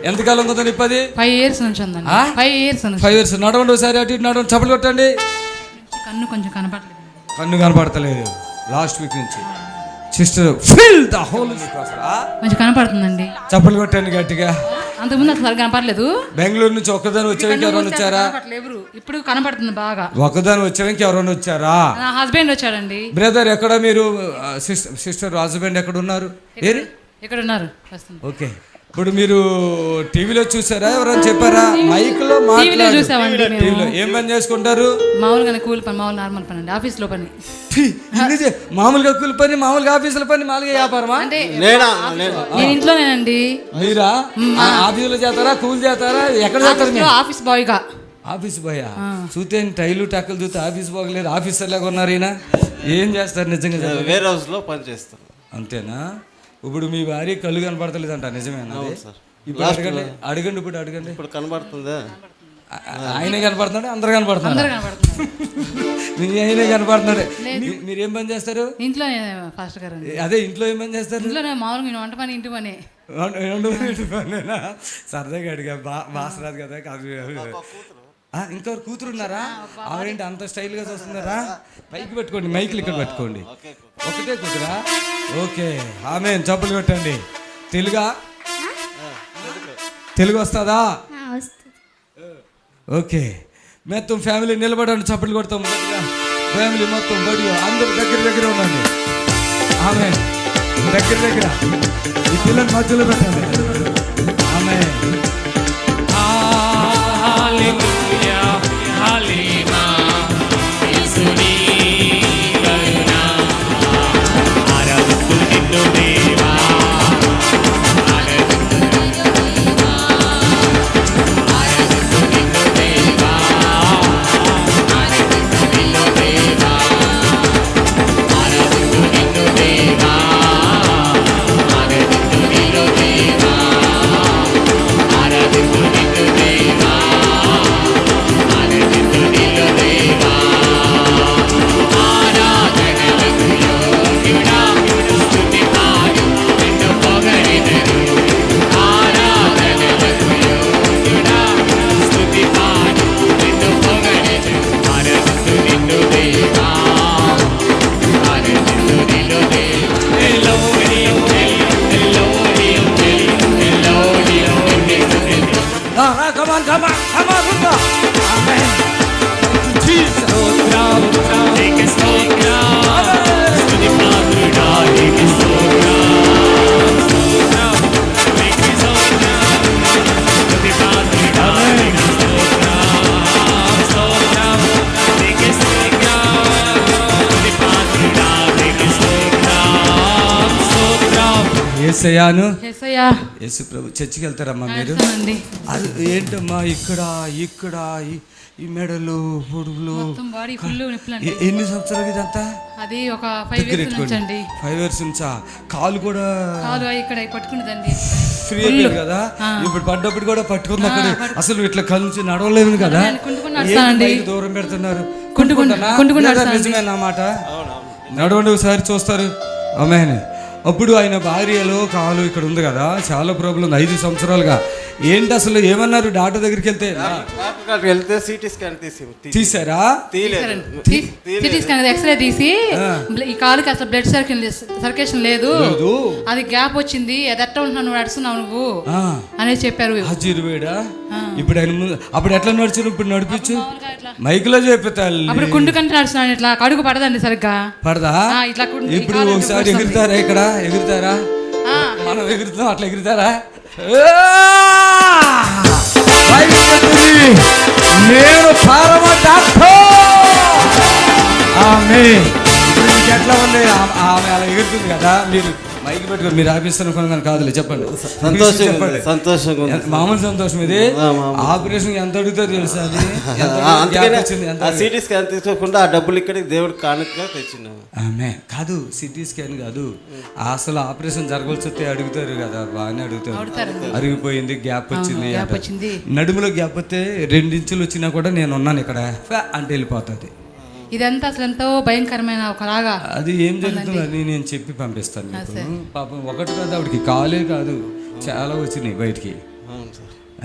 ఎంతకాలం కదా నొప్పి? అది
5 years నుంచి ఉందండి. 5 years
నడవండి ఒకసారి, అటు ఇటు నడవండి. చప్పట్లు కొట్టండి.
కన్ను కొంచెం కనపడలేదు.
కన్ను కనపడతలేదు లాస్ట్ వీక్ నుంచి. Sister feel the holy spirit.
కొంచెం కనపడుతుందండి.
చప్పట్లు కొట్టండి గట్టిగా.
అంతకుముందు అసలు కనపడలేదు.
బెంగళూరు నుంచి ఒక్కదాని వచ్చాక ఎవరైనా వచ్చారా?
ఇప్పుడు కనపడుతుంది బాగా.
ఒక్కదాని వచ్చాక ఎవరైనా వచ్చారా?
నా హస్బెండ్ వచ్చాడండి.
బ్రదర్ ఎక్కడ? మీరు సిస్టర్ హస్బెండ్ ఎక్కడ ఉన్నారు?
ఇక్కడ ఉన్నారు.
ఓకే. ఇప్పుడు మీరు టీవీలో చూసారా? ఎవరైనా చెప్పారా? మైక్ లో
చూసామండి.
టీవీలో ఏం పని చేసుకుంటారు?
మామూలుగా కూలి పని, మామూలు నార్మల్ పని అండి, ఆఫీస్ లో పని.
మామూలుగా కూలి పని, మామూలుగా ఆఫీసుల పని, మామూలుగా వ్యాపారమా?
నేను ఇంట్లోనేనండి.
మీరా? ఆఫీసులో చేస్తారా, కూలి చేస్తారా? ఎక్కడ చేస్తారు?
ఆఫీస్ బాయ్ గా.
ఆఫీస్ బాయ్ చూస్తే టైలు టక్కలు చూస్తే ఆఫీస్ బాయ్ లేదు, ఆఫీసర్ లాగా ఉన్నారు. ఈయన ఏం చేస్తారు నిజంగా?
వేర్ హౌస్ లో పని చేస్తారు.
అంతేనా? ఇప్పుడు మీ భార్య కళ్ళు కనపడతలేదంట, నిజమేనా? ఇప్పుడు అడగండి. ఇప్పుడు
కనబడుతుందా?
ఆయనే కనపడుతున్నాడు, అందరు కనపడుతున్నారు. ఆయనే కనపడుతున్నాడు. మీరేం పని చేస్తారు?
ఇంట్లో ఫాస్ట్ గారు.
అదే ఇంట్లో ఏం పని చేస్తారు?
ఇంట్లో మామూలుగా వంట పని, ఇంటి పని.
సరదాగా అడిగా, బాసరాదు కదా. ఇంకొకరు కూతురు ఉన్నారా? ఆవిడేంటి అంత స్టైల్గా చూస్తున్నారా? పైకి పెట్టుకోండి, మైకులు ఇక్కడ పెట్టుకోండి. ఒకటే కూతురా? ఓకే. ఆమెన్. చప్పులు కొట్టండి. తెలుగు వస్తుందా? ఓకే. మొత్తం ఫ్యామిలీ నిలబడండి, చప్పులు కొడతాం. ఫ్యామిలీ మొత్తం బడి అందరూ దగ్గర ఉండండి. ఆమెన్. దగ్గర ఈ పిల్లలు మధ్యలో పెట్టండి. ఆమెన్. యేసయ్యాను.
యేసయ్యా.
యేసు ప్రభు. చర్చికి వెళ్తారమ్మా మీరు?
వెళ్తానండి.
అది ఏంటమ్మా ఇక్కడ ఈ మెడలు పొడుగులు
మొత్తం బాడీ ఫుల్ నొప్పులండి.
ఎన్ని సంవత్సరాలు ఇదంతా?
అది ఒక 5 years నుంచండి.
5 years నుంచా? కాలు కూడా
కాలు ఇక్కడ పట్టుకున్నదండి.
ఫ్రీ అయిపోయింది కదా, ఇప్పుడు పడ్డప్పుడు కూడా పట్టుకుంది అక్కడ. అసలు ఇట్లా కలిసి నడవలేము కదా, దూరం పెడుతున్నారు. నిజమే మాట. నడవండి ఒకసారి చూస్తారు. ఆమెన్. అప్పుడు ఆయన భార్యలో కాలు ఇక్కడ ఉంది కదా, చాలా ప్రాబ్లం 5 సంవత్సరాలుగా. ఏంటి అసలు ఏమన్నారు డాక్టర్ దగ్గరికి వెళ్తే?
సిటీ స్కాన్
తీసారా?
సిటీ స్కాన్ ఎక్స్రే తీసి ఈ కాలుకి అసలు బ్లడ్ సర్క్యులేషన్ లేదు, అది గ్యాప్ వచ్చింది, ఎదట్ట ఉంటున్నావు, నువ్వు నడుస్తున్నావు నువ్వు అనేది చెప్పారు.
ఇప్పుడు ఆయన అప్పుడు ఎట్లా నడిచారు? ఇప్పుడు నడిపించు మైకులో చెప్పాలి.
అప్పుడు కుండు కంటే నడుస్తున్నాను, ఇట్లా కడుగు పడదండి సరిగ్గా.
పడదా?
ఇట్లా
ఇప్పుడు ఒకసారి ఎగురుతారా? ఇక్కడ ఎగురుతారా? మనం ఎగురుతాం, అట్లా ఎగురుతారా? నేను పరమ డాక్టర్. ఎట్లా ఉంది? ఆమె అలా ఎగురుతుంది కదా, మీరు మైక్ పెట్టుకొని మీరు ఆఫీసర్ అనుకున్నాను కాదులే. చెప్పండి.
సంతోషం,
మామూలు సంతోషం ఇది. ఆపరేషన్ ఎంత అడుగుతారు తెలుసా?
సిటీ స్కాన్ తీసుకోకుండా ఆ డబ్బులు ఇక్కడికి దేవుడు కానుకగా తెచ్చినాం.
ఆమె కాదు, సిటీ స్కాన్ కాదు, అసలు ఆపరేషన్ జరగాల్సి వస్తే అడుగుతారు కదా, బాగానే అడుగుతారు. అరిగిపోయింది, గ్యాప్ వచ్చింది. నడుములో గ్యాప్ వస్తే 2 ఇంచులు వచ్చినా కూడా నేను ఉన్నాను ఇక్కడ అంటే వెళ్ళిపోతుంది.
ఇదంతా అసలు ఎంతో భయంకరమైన ఒకలాగా.
అది ఏం జరుగుతుంది అని నేను చెప్పి పంపిస్తాను మీకు. పాపం ఒకటి కాదు, ఆవిడకి కాలే కాదు, చాలా వచ్చినాయి బయటికి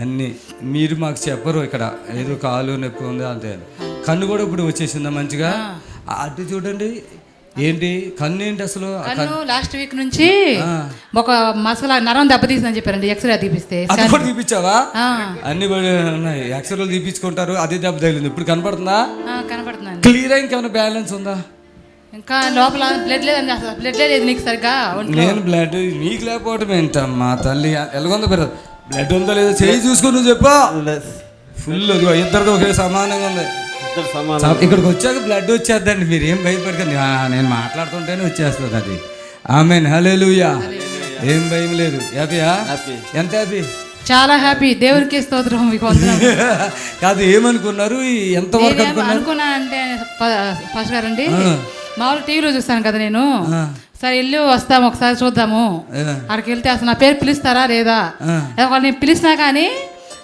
అన్నీ. మీరు మాకు చెప్పరు ఇక్కడ ఏదో కాలు నొప్పి ఉంది అంతే. కన్ను కూడా ఇప్పుడు వచ్చేసిందా మంచిగా? అటు చూడండి. ఏంటి కన్ను ఏంటి అసలు?
లాస్ట్ వీక్ నుంచి ఒక మసలా నరం దెబ్బతీసిందని చెప్పారండి. ఎక్స్రే తీపిస్తే.
తీపించావా? అన్ని ఉన్నాయి, ఎక్స్రేలు తీపించుకుంటారు. అదే దెబ్బ తగిలింది. ఇప్పుడు కనపడుతుందా?
కనపడుతుంది.
క్లియర్. ఇంకేమైనా బ్యాలెన్స్ ఉందా?
ఇంకా లోపల బ్లడ్ లేదండి, అసలు బ్లడ్ లేదు నీకు సరిగ్గా.
నేను బ్లడ్ నీకు లేకపోవడం ఏంటమ్మా తల్లి? ఎలాగొందో పెరగదు. బ్లడ్ ఉందో లేదో చేయి చూసుకుని నువ్వు చెప్పా. ఫుల్ ఇద్దరితో ఒకే సమానంగా ఉంది. ఇక్కడికి వచ్చాక బ్లడ్ వచ్చేద్దండి, మీరు ఏం భయపడకండి. నేను మాట్లాడుతుంటేనే వచ్చేస్తుంది అది. ఆమేన్. హల్లెలూయా. ఏం భయం లేదు. హ్యాపీయా? ఎంత హ్యాపీ?
చాలా హ్యాపీ. దేవునికి స్తోత్రం.
కాదు, ఏమనుకున్నారు? ఎంత వరకు
అనుకున్నా అంటే ఫస్ట్ గారండి, మామూలు టీవీలో చూస్తాను కదా నేను. సరే వెళ్ళి వస్తాము, ఒకసారి చూద్దాము. అక్కడికి వెళ్తే అసలు నా పేరు పిలుస్తారా లేదా, నేను పిలిచినా కానీ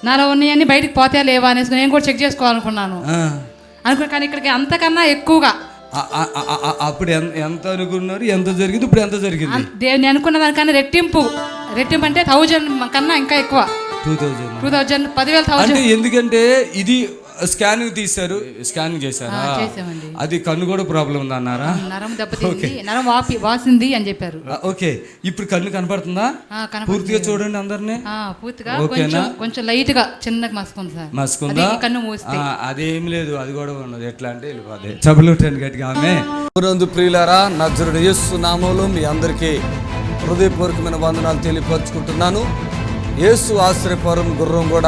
నాలో ఉన్నాయన్నీ బయటకు పోతాయా లేవా అనేసి నేను కూడా చెక్ చేసుకోవాలనుకున్నాను. కానీ ఇక్కడికి అంతకన్నా ఎక్కువగా.
అప్పుడు ఎంత అనుకున్నారు? ఎంత జరిగింది? ఇప్పుడు ఎంత జరిగింది?
నేను అనుకున్న దానికన్నా రెట్టింపు అంటే 1000 కన్నా ఇంకా ఎక్కువ. 2000 10,000.
ఎందుకంటే ఇది స్కానింగ్ తీశారు, స్కానింగ్ చేశారా? అది కన్ను కూడా ప్రాబ్లం ఉంది అన్నారా?
నరం దెబ్బతింది, నరం వాసింది అని చెప్పారు.
ఓకే, ఇప్పుడు కన్ను కనపడుతుందా? పూర్తిగా చూడండి అందరినీ.
పూర్తిగా కొంచెం లైట్ గా చిన్నగా మసుకుంది సార్.
మసుకుందా?
కన్ను మూస్తే
అదేం లేదు, అది కూడా ఉన్నది. ఎట్లా అంటే వెళ్ళిపోతే చబలుటండి గట్టిగా. ఆమె ప్రియులారా, నజరుడు యేసు నామములో మీ అందరికీ హృదయపూర్వకమైన వందనాలు తెలియపరుచుకుంటున్నాను. యేసు ఆశ్రయపురం గుర్రంగూడ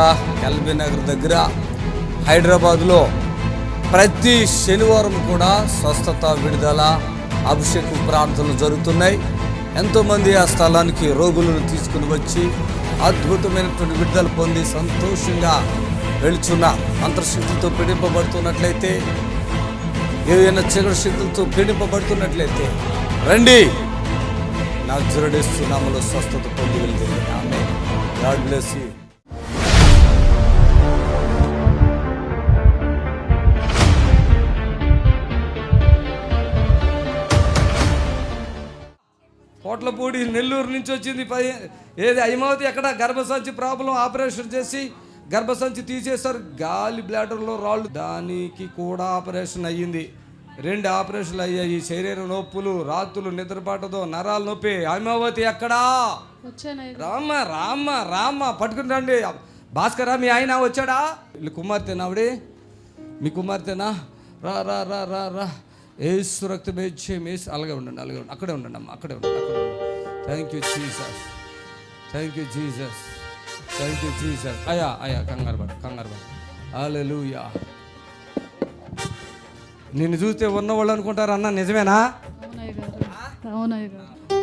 ఎల్బీ నగర్ దగ్గర హైదరాబాద్లో ప్రతి శనివారం కూడా స్వస్థత, విడుదల, అభిషేక ప్రార్థనలు జరుగుతున్నాయి. ఎంతోమంది ఆ స్థలానికి రోగులను తీసుకుని వచ్చి అద్భుతమైనటువంటి విడుదల పొంది సంతోషంగా వెళుచున్న అంతర్శక్తులతో పీడింపబడుతున్నట్లయితే, ఏదైనా చీకటి శక్తులతో పీడింపబడుతున్నట్లయితే రండి, నజరేయుడు యేసు నామములో స్వస్థత పొంది వెళ్తుంది. Amen. God bless you. Kotlapudi Nellore నుంచి వచ్చింది. ఏది అయిమవతి ఎక్కడ గర్భసంచి ప్రాబ్లం, ఆపరేషన్ చేసి గర్భసంచి తీసేశారు. గాలి బ్లాడర్లో రాళ్ళు, దానికి కూడా ఆపరేషన్ అయ్యింది. 2 ఆపరేషన్లు అయ్యాయి. శరీర నొప్పులు, రాత్రులు నిద్రపాటుతో, నరాల నొప్పి. అయిమవతి ఎక్కడా? రామ్మ రామ్మ రామ్మ పట్టుకుని రండి. భాస్కరా, మీ ఆయన వచ్చాడా? వీళ్ళు కుమార్తెనా? ఆవిడే మీ కుమార్తెనా? రా రా రా రా రా. ఏసు రక్తమేసి అలాగే ఉండండి, అలాగే ఉండండి, అక్కడే ఉండండి అమ్మ, అక్కడే ఉండండి, అక్కడే ఉండండి. Thank you Jesus, thank you Jesus, thank you Jesus. అయ్యా కంగారు పడ. హల్లెలూయా. నిన్ను చూస్తే ఉన్నవాళ్ళు అనుకుంటారు. అన్న నిజమేనా?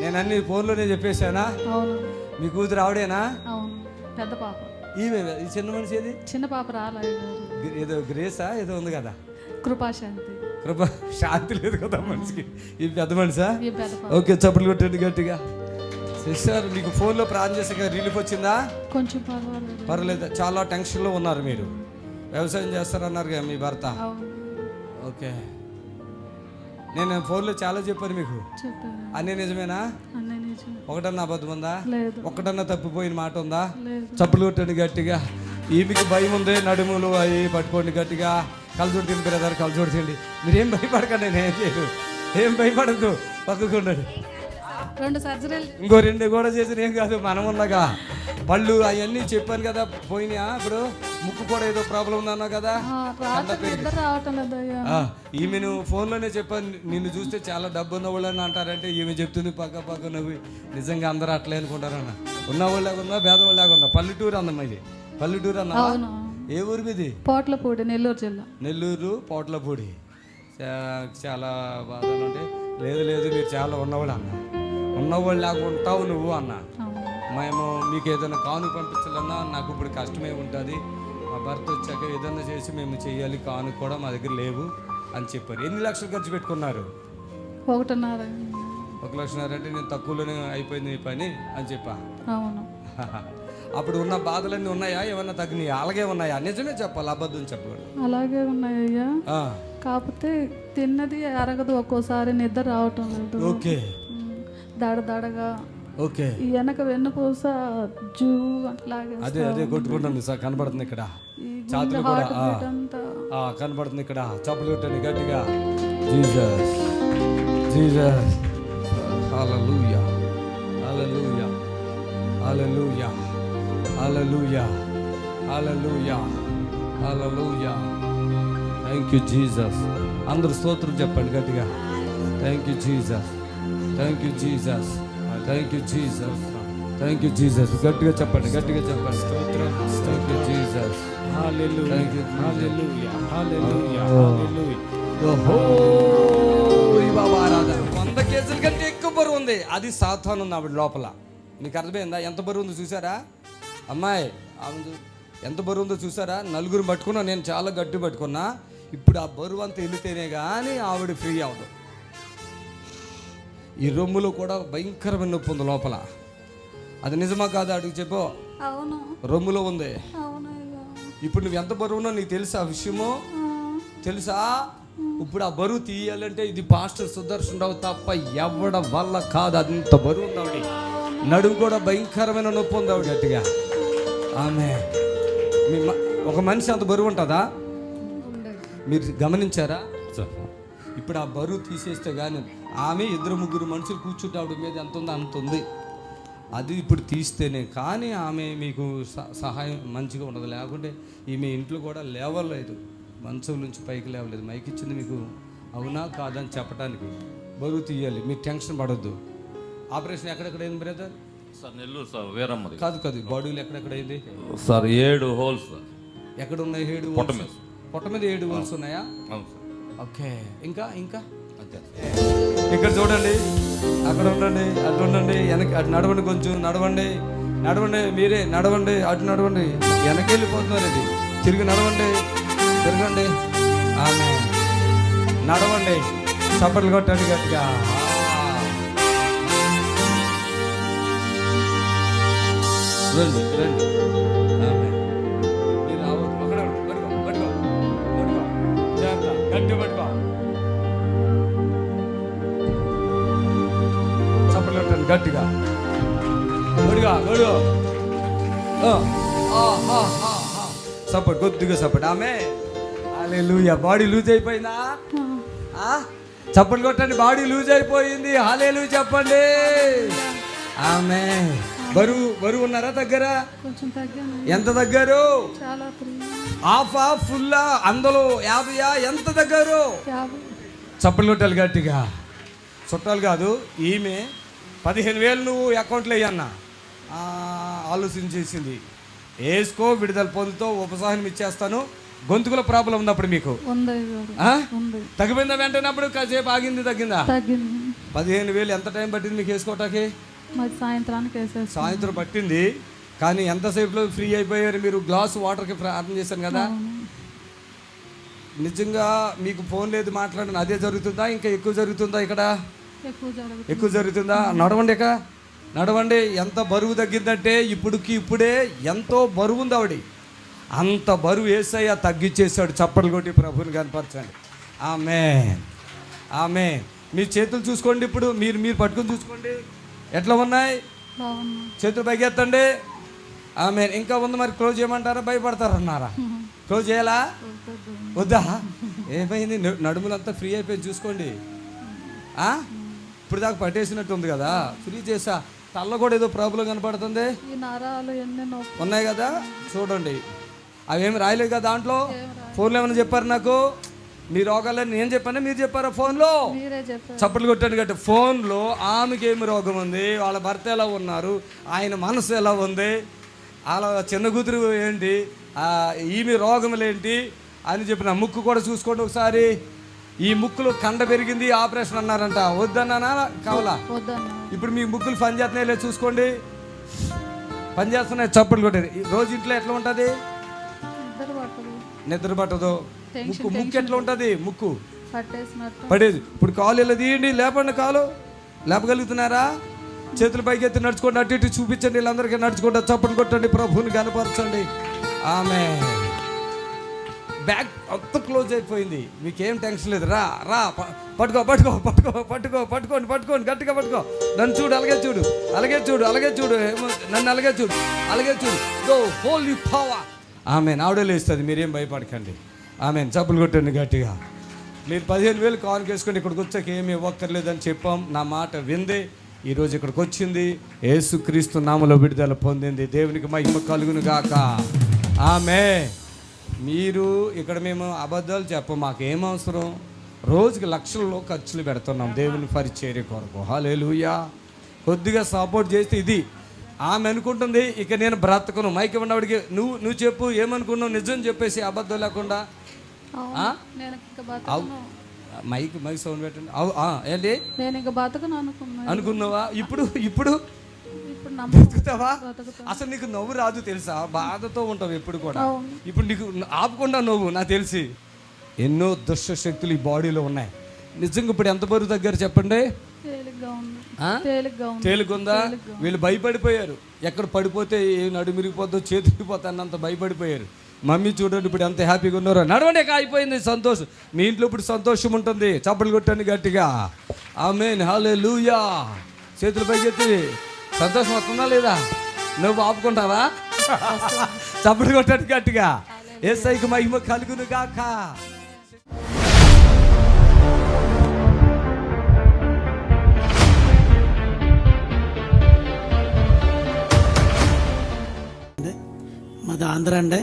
నేను అన్ని ఫోన్లోనే చెప్పేశానా?
అవును
మీ కూతురు ఆవిడేనా?
అవును, పెద్ద పాప.
ఈమె ఈ చిన్న మనిషి ఏది?
చిన్న పాప రాలేదు.
ఏదో గ్రేసా ఏదో ఉంది కదా,
కృపాశాంతి.
కృప శాంతి లేదు కదా మనిషికి. ఈ పెద్ద మనిషా?
ఈ పెద్ద పాప.
ఓకే, చప్పట్లు కొట్టండి గట్టిగా. సిస్టర్, మీకు ఫోన్లో ప్రార్థన చేసాక రిలీఫ్ వచ్చిందా?
కొంచెం పర్వాలేదు.
పర్లేదు. చాలా టెన్షన్లో ఉన్నారు మీరు. వ్యవసాయం చేస్తారన్నారు కదా మీ భర్త.
అవును
ఓకే, నేను ఫోన్లో చాలా చెప్పాను మీకు.
చెప్పాను.
అన్నీ నిజమేనా?
అన్నీ నిజం.
ఒకటన్నా అబద్ధం ఉందా?
లేదు.
ఒకటన్నా తప్పిపోయిన మాట ఉందా?
లేదు.
చప్పులు కొట్టండి గట్టిగా. ఈమెకి భయం ఉంది, నడుములు అవి పట్టుకోండి గట్టిగా. కలచోడు తిండి బ్రదర్, కలచోడు తిండి. మీరేం భయపడకండి, నేను ఏం చేయను. ఏం భయపడద్దు, పక్కకు ఉండండి.
2 సర్జరీలు.
ఇంకో 2 కూడా చేసిన ఏం కాదు, మనం ఉన్నాగా. పళ్ళు అవన్నీ చెప్పాను కదా పోయినా. ఇప్పుడు ముక్కు కూడా ఏదో ప్రాబ్లం ఉందన్నా కదా.
నిద్ర రావటం లేదు అయ్యా.
ఈమెను ఫోన్లోనే చెప్పాను, నిన్ను చూస్తే చాలా డబ్బు ఉన్న వాళ్ళని అంటారంటే ఈమె చెప్తుంది పక్క నవ్వి. నిజంగా అందరూ అట్లే అనుకుంటారన్న. ఉన్నవాళ్ళగా ఉన్నా పేదవాళ్ళగా ఉన్నా. పల్లెటూరు అందమ్మ ఇది. పల్లెటూరు అన్న. ఏ ఊరు మీది?
పోట్లపూడి, నెల్లూరు జిల్లా.
నెల్లూరు పోట్లపూడి. చాలా బాధలు ఉంటాయి. లేదు మీరు చాలా ఉన్నవాళ్ళు అన్న. ఉన్నవాళ్ళు లాగా ఉంటావు నువ్వు అన్న. మేము మీకు ఏదైనా కాను పంపించాలన్నా నాకు ఇప్పుడు కష్టమే ఉంటుంది. మా భర్త వచ్చాక ఏదైనా చేసి మేము చేయాలి, కాను కూడా మా దగ్గర లేవు అని చెప్పారు. ఎన్ని లక్షలు ఖర్చు పెట్టుకున్నారు?
1.5.
1 లక్షన్నర అంటే నేను తక్కువలోనే అయిపోయింది ఈ పని అని చెప్పా.
అవును.
అప్పుడు ఉన్న బాధలన్నీ ఉన్నాయా? ఏమన్నా తగ్గినాయి? అలాగే ఉన్నాయా? నిజమే చెప్పాలి, అబద్ధం చెప్పకూడదు.
అలాగే ఉన్నాయ్యా. కాకపోతే తిన్నది అరగదు, ఒక్కోసారి నిద్ర రావటం లేదు.
ఓకే.
దడదడగా.
ఓకే.
ఈ వెనక వెన్నుపూస జూ అట్లాగే
అదే కొట్టుకుంటుంది సార్, కనబడుతుంది ఇక్కడ. ఛాతీలు కూడా కనబడుతుంది ఇక్కడ. చప్పులు కొట్టండి గట్టిగా. Jesus Jesus. Hallelujah hallelujah hallelujah hallelujah hallelujah hallelujah. Thank you Jesus. అందరూ స్తోత్రం చెప్పండి గట్టిగా. Thank you Jesus, thank you Jesus, thank you Jesus, thank you Jesus. గట్టిగా చెప్పండి, గట్టిగా చెప్పండి. స్తోత్రం. Thank you Jesus. Hallelujah hallelujah hallelujah hallelujah. ఓహో బాబా ఆరాధన. 100 కేజీల కంటే ఎక్కువ బరువు ఉంది. అది సాతాను ఉంది ఆవిడ లోపల. మీకు అర్థమైందా? ఎంత బరువు ఉందో చూసారా అమ్మాయి? ఎంత బరువు ఉందో చూసారా? 4 పట్టుకున్నా, నేను చాలా గట్టి పట్టుకున్నా. ఇప్పుడు ఆ బరువు అంతా వెళితేనే కానీ ఆవిడ ఫ్రీ అవ్వదు. ఈ రొమ్ములో కూడా భయంకరమైన నొప్పి ఉంది లోపల. అది నిజమా కాదా అడుగు చెప్పు.
అవును,
రొమ్ములో ఉంది.
అవును.
ఇప్పుడు నువ్వు ఎంత బరువునో నీకు తెలుసా? ఆ విషయము తెలుసా? ఇప్పుడు ఆ బరువు తీయాలంటే ఇది పాస్టర్ సుదర్శన్ రావు తప్ప ఎవడ వల్ల కాదు. అంత బరువు ఉంది ఆవిడ. నడుము కూడా భయంకరమైన నొప్పి ఉంది ఆవిడ గట్టిగా. ఆమె ఒక మనిషి అంత బరువు ఉంటుందా? మీరు గమనించారా? ఇప్పుడు ఆ బరువు తీసేస్తే కానీ ఆమె 2-3 మనుషులు కూర్చుంటే ఆవిడ మీద ఎంత ఉందో అంత ఉంది. అది ఇప్పుడు తీస్తేనే కానీ ఆమె మీకు సహాయం మంచిగా ఉండదు. లేకుంటే ఈమె ఇంట్లో కూడా లేవలేదు, మంచం నుంచి పైకి లేవలేదు. మైకి ఇచ్చింది మీకు అవునా కాదని చెప్పడానికి. బరువు తీయాలి, మీరు టెన్షన్ పడొద్దు. ఆపరేషన్ ఎక్కడెక్కడైంది బ్రదర్?
సార్ నెల్లూరు సార్, వేరమ్మది.
కాదు బాడీలు ఎక్కడెక్కడైంది
సార్? 7 holes sir.
ఎక్కడ ఉన్నాయి? 7
పొట్ట మీద.
పొట్ట మీద 7 హోల్స్ ఉన్నాయా?
అవును సార్.
ఓకే. ఇంకా
అంతే.
ఇక్కడ చూడండి, అక్కడ ఉండండి, అటు ఉండండి, అటు నడవండి, కొంచెం నడవండి, మీరే నడవండి, అటు నడవండి. వెనక్కి వెళ్ళిపోతున్నారు. ఇది తిరిగి నడవండి, తిరగండి. ఆమె నడవండి, చప్పట్లు కొట్టండి గట్టిగా. రండి ఆమె మీరు రావద్దు. అక్కడ పట్టుకో జాగ్రత్త, గట్టి పట్టుకో. చప్పట్లు కొట్టండి గట్టిగా. గడుగా సపోర్ట్, కొద్దిగా సపోర్ట్. ఆమె హల్లెలూయా. బాడీ లూజ్ అయిపోయిందా? చప్పట్లు కొట్టండి. బాడీ లూజ్ అయిపోయింది. హల్లెలూయా చెప్పండి. ఆమె బరువు ఉన్నారా దగ్గర?
కొంచెం తగ్గాను.
ఎంత దగ్గరు?
చాలా.
హాఫ్ ఫుల్లా? అందులో 50? ఎంత దగ్గరు?
50.
చప్పట్లు కొట్టాలి గట్టిగా. చుట్టాలు కాదు, ఈమె 15,000 నువ్వు అకౌంట్లో వేయన్నా ఆలోచించేసింది. వేసుకో, విడుదల పొందుతో, ఉపశమనం ఇచ్చేస్తాను. గొంతుకుల ప్రాబ్లం ఉన్నప్పుడు మీకు
తగ్గిపోయిందా?
వెంటనే అప్పుడు కాసేపు ఆగింది, తగ్గిందా? 15,000 ఎంత టైం పట్టింది మీకు వేసుకోవటానికి?
మరి సాయంత్రానికి వేసేసి
సాయంత్రం పట్టింది, కానీ ఎంతసేపులో ఫ్రీ అయిపోయారు మీరు. గ్లాసు వాటర్కి ప్రార్థన చేశాను కదా. నిజంగా మీకు ఫోన్ లేదు మాట్లాడిన అదే జరుగుతుందా, ఇంకా ఎక్కువ జరుగుతుందా? ఇక్కడ ఎక్కువ జరుగుతుందా? నడవండి, ఇక నడవండి. ఎంత బరువు తగ్గిందంటే ఇప్పుడే ఎంతో బరువు ఉంది ఆవిడ. అంత బరువు యేసయ్య తగ్గించేశాడు. చప్పట్లు కొట్టి ప్రభువుని కనపరచండి. ఆమేన్, ఆమేన్. మీ చేతులు చూసుకోండి, ఇప్పుడు మీరు పట్టుకొని చూసుకోండి ఎట్లా ఉన్నాయి. చేతులు పైకెత్తండి. ఆమేన్. ఇంకా ఉంది, మరి క్లోజ్ చేయమంటారా, భయపడతారన్నారా? క్లోజ్ చేయాలా వద్దా? ఏమైంది? నడుములంతా ఫ్రీ అయిపోయింది చూసుకోండి. ఇప్పుడు దాకా పట్టేసినట్టు ఉంది కదా, ఫ్రీ చేసా. తల్ల కూడా ఏదో ప్రాబ్లం కనపడుతుంది, ఉన్నాయి కదా చూడండి. అవేమి రాయలేదు కదా దాంట్లో. ఫోన్లో ఏమైనా చెప్పారు నాకు? మీ రోగాలని నేను చెప్పాను, మీరు చెప్పారా ఫోన్లో? చప్పట్లు కొట్టండి గట్టి. ఫోన్లో ఆమెకి ఏమి రోగం ఉంది, వాళ్ళ భర్త ఎలా ఉన్నారు, ఆయన మనసు ఎలా ఉంది, వాళ్ళ చిన్న కూతురు ఏంటి, ఈమె రోగములేంటి అని చెప్పిన. ముక్కు కూడా చూసుకోండి ఒకసారి. ఈ ముక్కులో కండ పెరిగింది, ఆపరేషన్ అన్నారంట. వద్దన్నానా కావాలా? ఇప్పుడు మీ ముక్కులు పని చేస్తున్నాయి లేదు చూసుకోండి. పని చేస్తున్నాయి, చప్పట్లు కొట్టేది. రోజు ఇంట్లో ఎట్లా ఉంటుంది? నిద్ర పట్టదు. ముక్కు ఎట్లా ఉంటుంది? ముక్కు పడేది. ఇప్పుడు కాలు ఇలా తీయండి, లేపండి. కాలు లేపగలుగుతున్నారా? చేతులు పైకి ఎత్తి నడుచుకోండి, అటు ఇటు చూపించండి, వీళ్ళందరికీ నడుచుకోండి, చప్పట్లు కొట్టండి, ప్రభువుని కనపరచండి. ఆమేన్. బ్యాగ్ అంతా క్లోజ్ అయిపోయింది, మీకేం టెన్షన్ లేదు. రా పట్టుకోండి గట్టిగా పట్టుకో. నన్ను చూడు, అలాగే చూడు, నన్ను అలాగే చూడు. Go whole you power. Amen. ఆవిడే లేస్తుంది, మీరేం భయపడకండి. ఆమేన్. చప్పులు కొట్టండి గట్టిగా. మీరు 15,000 కానుక వేసుకొని ఇక్కడికి వచ్చాక ఏమి ఇవ్వక్కర్లేదని చెప్పాం. నా మాట విందే ఈరోజు ఇక్కడికి వచ్చింది. యేసుక్రీస్తు నామములో విడుదల పొందింది. దేవునికి మహిమ కలుగును గాక. ఆమేన్. మీరు ఇక్కడ మేము అబద్ధాలు చెప్పం, మాకేం అవసరం. రోజుకి లక్షల్లో ఖర్చులు పెడుతున్నాం దేవుని పరిచర్య కొరకు. హల్లెలూయా. కొద్దిగా సపోర్ట్ చేస్తే ఇది. ఆమె అనుకుంటుంది ఇక నేను బ్రతకను. మైక్ ఉన్నవాడికి నువ్వు చెప్పు ఏమనుకున్నావు, నిజం చెప్పేసి అబద్ధం లేకుండా. మైక్ సౌండ్ పెట్టండి. ఏంటి అనుకున్నావా? ఇప్పుడు బ్రతుకుతావా? అసలు నీకు నవ్వు రాదు తెలుసా, బాధతో ఉంటావు ఎప్పుడు కూడా. ఇప్పుడు నీకు ఆపకుండా నవ్వు. నాకు తెలిసి ఎన్నో దుష్ట శక్తులు ఈ బాడీలో ఉన్నాయి. నిజంగా ఇప్పుడు ఎంత బరువు దగ్గర చెప్పండి? తేలిగుందా? వీళ్ళు భయపడిపోయారు. ఎక్కడ పడిపోతే నడుమిరిగిపోద్దో చేతిరిగిపోతా అన్నంత భయపడిపోయారు. మమ్మీ చూడండి ఇప్పుడు ఎంత హ్యాపీగా ఉన్నారో. నడవండి, అయిపోయింది సంతోషం. మీ ఇంట్లో ఇప్పుడు సంతోషం ఉంటుంది. చప్పట్లు కొట్టండి గట్టిగా. ఆమేన్. హల్లెలూయా. చేతులు పైకెత్తి. సంతోషం వస్తుందా లేదా? నువ్వు ఆపుకుంటావా? చప్పట్లు కొట్టండి గట్టిగా. యేసయ్యకు మహిమ కలుగును గాక.
మాది ఆంధ్ర అండి,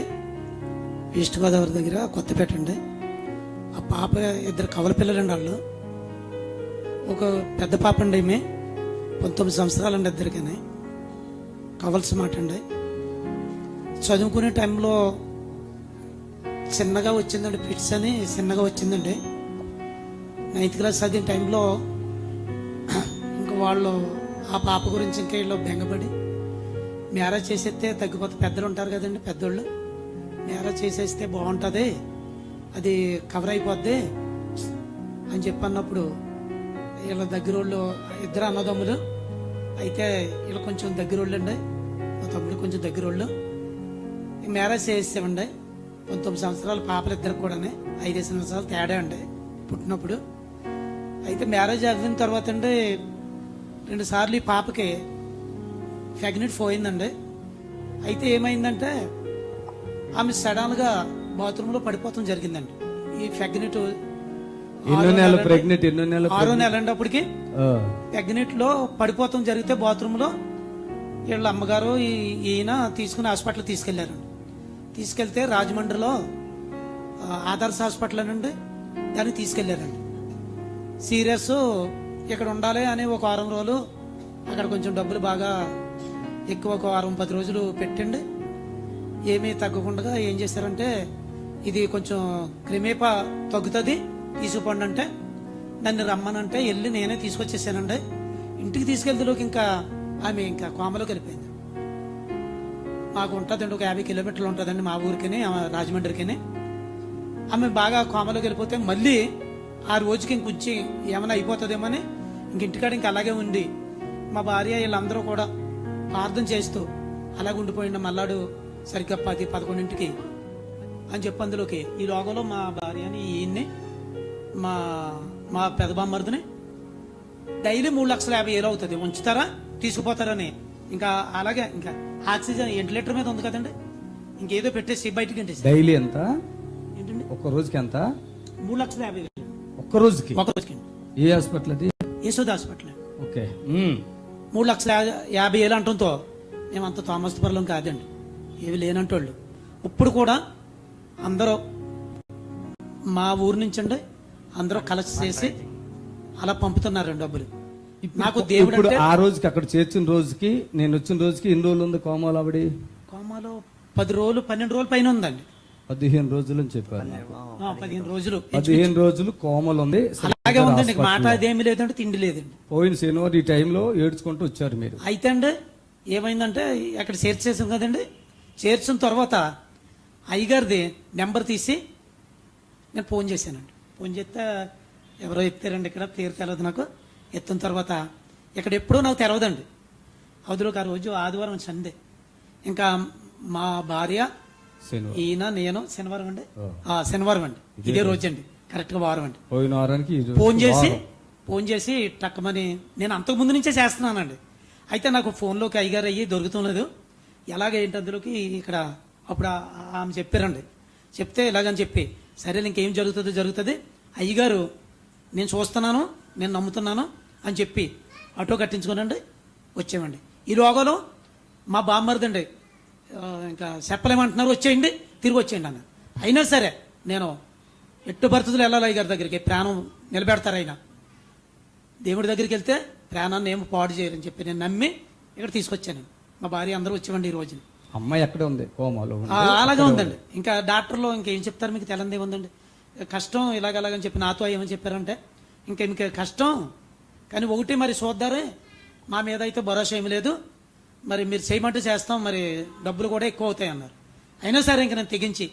ఈస్ట్ గోదావరి దగ్గర కొత్తపేట అండి. ఆ పాప ఇద్దరు కవల పిల్లలండి. వాళ్ళు ఒక పెద్ద పాప అండి, ఈమె 19 సంవత్సరాలండి. ఇద్దరికని కావాల్సిన మాట అండి. చదువుకునే టైంలో చిన్నగా వచ్చిందండి, ఫిట్స్ అని చిన్నగా వచ్చిందండి. 9th క్లాస్ చదివిన టైంలో ఇంకా వాళ్ళు ఆ పాప గురించి ఇంకా వీళ్ళు బెంగపడి మ్యారేజ్ చేసేస్తే తగ్గిపోతే, పెద్దలు ఉంటారు కదండి పెద్దోళ్ళు, మ్యారేజ్ చేసేస్తే బాగుంటుంది, అది కవర్ అయిపోద్ది అని చెప్పన్నప్పుడు వీళ్ళ దగ్గర వాళ్ళు ఇద్దరు అన్నదమ్ములు అయితే వీళ్ళు కొంచెం దగ్గర వాళ్ళు అండి. మా తమ్ముడు కొంచెం దగ్గర వాళ్ళు. మ్యారేజ్ చేసేసామండి. 19 సంవత్సరాల పాపలు ఇద్దరు కూడా 5 సంవత్సరాలు తేడా అండి పుట్టినప్పుడు. అయితే మ్యారేజ్ అయిన తర్వాత అండి 2 సార్లు ఈ పాపకి ప్రెగ్నెంట్ పోయిందండి. అయితే ఏమైందంటే ఆమె సడన్గా బాత్రూంలో పడిపోవడం జరిగిందండి. ఈ ప్రెగ్నెంట్ 6వ నెల అండి. అప్పటికి ప్రెగ్నెంట్ లో పడిపోవడం జరిగితే బాత్రూంలో వీళ్ళ అమ్మగారు ఈయన తీసుకుని హాస్పిటల్ తీసుకెళ్లారండి. తీసుకెళ్తే రాజమండ్రిలో ఆదర్శ హాస్పిటల్ అనండి దానికి తీసుకెళ్లారండి. సీరియస్ ఇక్కడ ఉండాలి అని ఒక 6 రోజులు అక్కడ కొంచెం డబ్బులు బాగా ఎక్కువ, ఒక 10 రోజులు పెట్టండి. ఏమీ తగ్గకుండా ఏం చేశారంటే ఇది కొంచెం క్రిమేపా తగ్గుతుంది తీసుకోండి అంటే నన్ను రమ్మనంటే వెళ్ళి నేనే తీసుకొచ్చేసానండి. ఇంటికి తీసుకెళ్తేలోకి ఇంకా ఆమె ఇంకా కోమలోకి వెళ్ళిపోయింది. మాకు ఉంటుందండి, ఒక 50 కిలోమీటర్లు ఉంటుందండి మా ఊరికిని రాజమండ్రికిని. ఆమె బాగా కోమలోకి వెళ్ళిపోతే మళ్ళీ ఆ రోజుకి ఇంకొంచెం ఏమైనా అయిపోతుందేమని ఇంటికాడ ఇంకా అలాగే ఉండి మా భార్య వీళ్ళందరూ కూడా ప్రార్థన చేస్తూ అలాగే ఉండిపోయింది. మల్లాడు సరిగ్గా 10-11 అని చెప్పి అందులోకి ఈ లోగంలో మా భార్యని ఈయన్ని మా మా పెదబామ్మర్దిని డైలీ 3,50,000 అవుతుంది, ఉంచుతారా తీసుకుపోతారని. ఇంకా అలాగే ఇంకా ఆక్సిజన్ వెంటిలేటర్ మీద ఉంది కదండి, ఇంకేదో పెట్టేసి బయటకి ఎంటేసి.
డైలీ ఎంత?
ఏంటండి
ఒక్క రోజుకి ఎంత?
3,50,000
ఒక్క రోజుకి.
ఒక రోజుకి.
ఏ హాస్పిటల్ అది?
యశోద హాస్పిటల్.
ఓకే.
3,50,000 అంటంతో మేమంత తోమస్తపురం కాదండి, ఏవి లేనంటోళ్ళు. ఇప్పుడు కూడా అందరూ మా ఊరు నుంచి అండి అందరూ కలెక్ట్ చేసి అలా పంపుతున్నారండి డబ్బులు. నాకు దేవుడు
ఇప్పుడు
అంటే
ఆ రోజుకి అక్కడ చేర్చిన రోజుకి నేను వచ్చిన రోజుకి ఎన్ని రోజులు ఉంది కోమాలో ఆవిడ?
కోమాలో 10 రోజులు 12 రోజులు పైన ఉందండి.
15 రోజులు అని చెప్పారు.
15 రోజులు
15 రోజులు కోమలు ఉంది.
అలాగే ఉందండి. మాట అదేమి లేదండి, తిండి లేదండి.
పోయిన శనివారం ఈ టైంలో ఏడ్చుకుంటూ వచ్చారు మీరు.
అయితే అండి ఏమైందంటే అక్కడ చేర్చేసాం కదండి, చేర్చిన తర్వాత అయ్యగారిది నెంబర్ తీసి నేను ఫోన్ చేశానండి. ఫోన్ చేస్తే ఎవరో ఎత్తారండి, ఇక్కడ పేరు తెలియదు నాకు. ఎత్తిన తర్వాత ఇక్కడ ఎప్పుడూ నాకు తెలవదండి. అవధిలోకి ఆ రోజు ఆదివారం సండే, ఇంకా మా భార్య
శనివారం
ఈయన నేను శనివారం అండి, శనివారం అండి, ఇదే రోజు అండి, కరెక్ట్గా వారం అండి.
పోయిన వారానికి
ఫోన్ చేసి టక్కమని నేను అంతకు ముందు నుంచే చేస్తున్నానండి. అయితే నాకు ఫోన్లోకి అయ్యగారు అయ్యి దొరుకుతున్నది. ఎలాగేంటి అందులోకి ఇక్కడ అప్పుడు ఆమె చెప్పారండి. చెప్తే ఇలాగని చెప్పి సరే ఇంకేం జరుగుతుంది అయ్యగారు నేను చూస్తున్నాను, నేను నమ్ముతున్నాను అని చెప్పి ఆటో కట్టించుకోనండి వచ్చామండి. ఈ లోగలో మా బామ్మర్దండి ఇంకా చెప్పలేమంటున్నారు, వచ్చేయండి తిరిగి వచ్చేయండి అన్న. అయినా సరే నేను ఎట్టు పరిస్థితులు వెళ్ళాలి అయ్యగారి దగ్గరికి, ప్రాణం నిలబెడతారు అయినా. దేవుడి దగ్గరికి వెళ్తే ప్రాణాన్ని ఏమో పాడు చేయాలని చెప్పి నేను నమ్మి ఇక్కడ తీసుకొచ్చాను. మా భార్య అందరూ వచ్చామండి ఈ రోజున.
అమ్మాయి ఎక్కడ ఉంది? కోమాలో.
అలాగే ఉందండి. ఇంకా డాక్టర్లు ఇంకేం చెప్తారు మీకు తెలందే ఉందండి. కష్టం ఇలాగలాగని చెప్పి నాతో ఏమని చెప్పారంటే ఇంకా కష్టం కానీ ఒకటి మరి చూద్దారే, మా మీద అయితే భరోసా ఏమి లేదు, మరి మీరు చేయమంటే చేస్తాం, మరి డబ్బులు కూడా ఎక్కువ అవుతాయి అన్నారు. అయినా సరే ఇంకా నేను తెగించి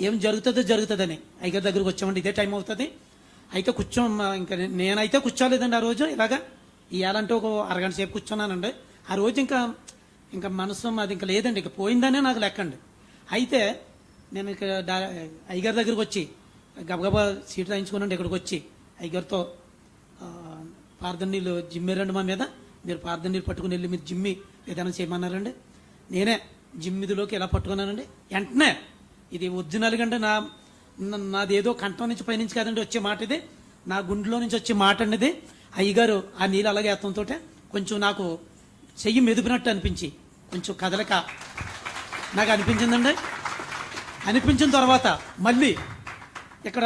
ఏం జరుగుతుందని అయ్యగారి దగ్గరకు వచ్చామండి. ఇదే టైం అవుతుంది. అయితే ఇంకా నేనైతే కూర్చోలేదండి ఆ రోజు. ఇలాగా ఇవ్వాలంటే ఒక అరగంట సేపు కూర్చున్నానండి. ఆ రోజు ఇంకా మనసు అది ఇంకా లేదండి, ఇంకా పోయిందనే నాకు లెక్కండి. అయితే నేను ఇక అయ్యగారి దగ్గరకు వచ్చి గబగబా సీట్ రాయించుకున్నాండి. ఇక్కడికి వచ్చి అయ్యగారితో ప్రార్థన నీళ్ళు జిమ్మేరండి మా మీద, మీరు ప్రార్థన నీళ్ళు పట్టుకుని వెళ్ళి మీరు జిమ్మి ఏదైనా చేయమన్నారండి. నేనే జిమ్మిదిలోకి ఎలా పట్టుకున్నానండి. వెంటనే ఇది ఒరిజినల్ కంటే నాదేదో కంఠం నుంచి పైనుంచి కాదండి వచ్చే మాట, ఇది నా గుండెలో నుంచి వచ్చే మాట అండి ఇది. అయ్యగారు ఆ నీళ్ళు అలాగే ఎత్తంతో కొంచెం నాకు చెయ్యి మెదిపినట్టు అనిపించి కొంచెం కదలక నాకు అనిపించిందండి. అనిపించిన తర్వాత మళ్ళీ ఇక్కడ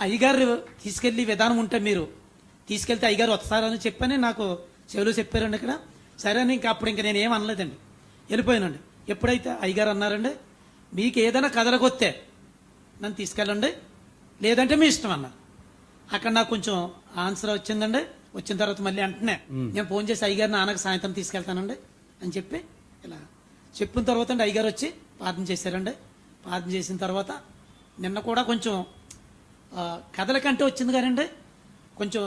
అయ్యగారు తీసుకెళ్ళి విధానం ఉంటే మీరు తీసుకెళ్తే అయ్యగారు వస్తారని చెప్పని నాకు చెవిలో చెప్పారండి ఇక్కడ. సరే అని అప్పుడు నేను ఏం అనలేదండి, వెళ్ళిపోయానండి. ఎప్పుడైతే అయ్యగారు అన్నారండి మీకు ఏదైనా కదలకొస్తే నన్ను తీసుకెళ్ళండి, లేదంటే మీ ఇష్టం అన్నారు. అక్కడ నాకు కొంచెం ఆన్సర్ వచ్చిందండి. వచ్చిన తర్వాత మళ్ళీ వెంటనే నేను ఫోన్ చేసి అయ్యగారు నాన్నకు సాయంత్రం తీసుకెళ్తానండి అని చెప్పి ఇలా చెప్పిన తర్వాత అండి అయ్యగారు వచ్చి ప్రార్థన చేశారండి. ప్రార్థన చేసిన తర్వాత నిన్న కూడా కొంచెం కథలకంటే వచ్చింది కానండి, కొంచెం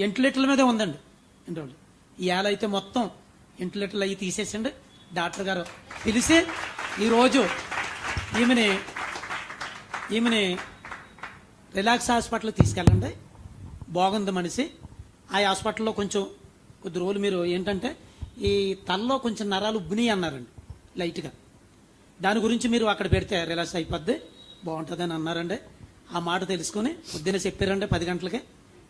ఎంటిలేటర్ల మీదే ఉందండి. ఎన్ని రోజులు ఇవాళ అయితే మొత్తం ఎంటిలేటర్లు అవి తీసేసండి. డాక్టర్ గారు పిలిచి ఈరోజు ఈమెని రిలాక్స్ హాస్పిటల్కి తీసుకెళ్ళండి, బాగుంది మనిషి. ఆ హాస్పిటల్లో కొద్ది రోజులు మీరు ఏంటంటే ఈ తలలో కొంచెం నరాలు ఉబ్బినాయి అన్నారండి లైట్గా. దాని గురించి మీరు అక్కడ పెడితే రిలాక్స్ అయిపోద్ది, బాగుంటుందని అన్నారండి. ఆ మాట తెలుసుకుని పొద్దున్నే చెప్పారండి 10 గంటలకి.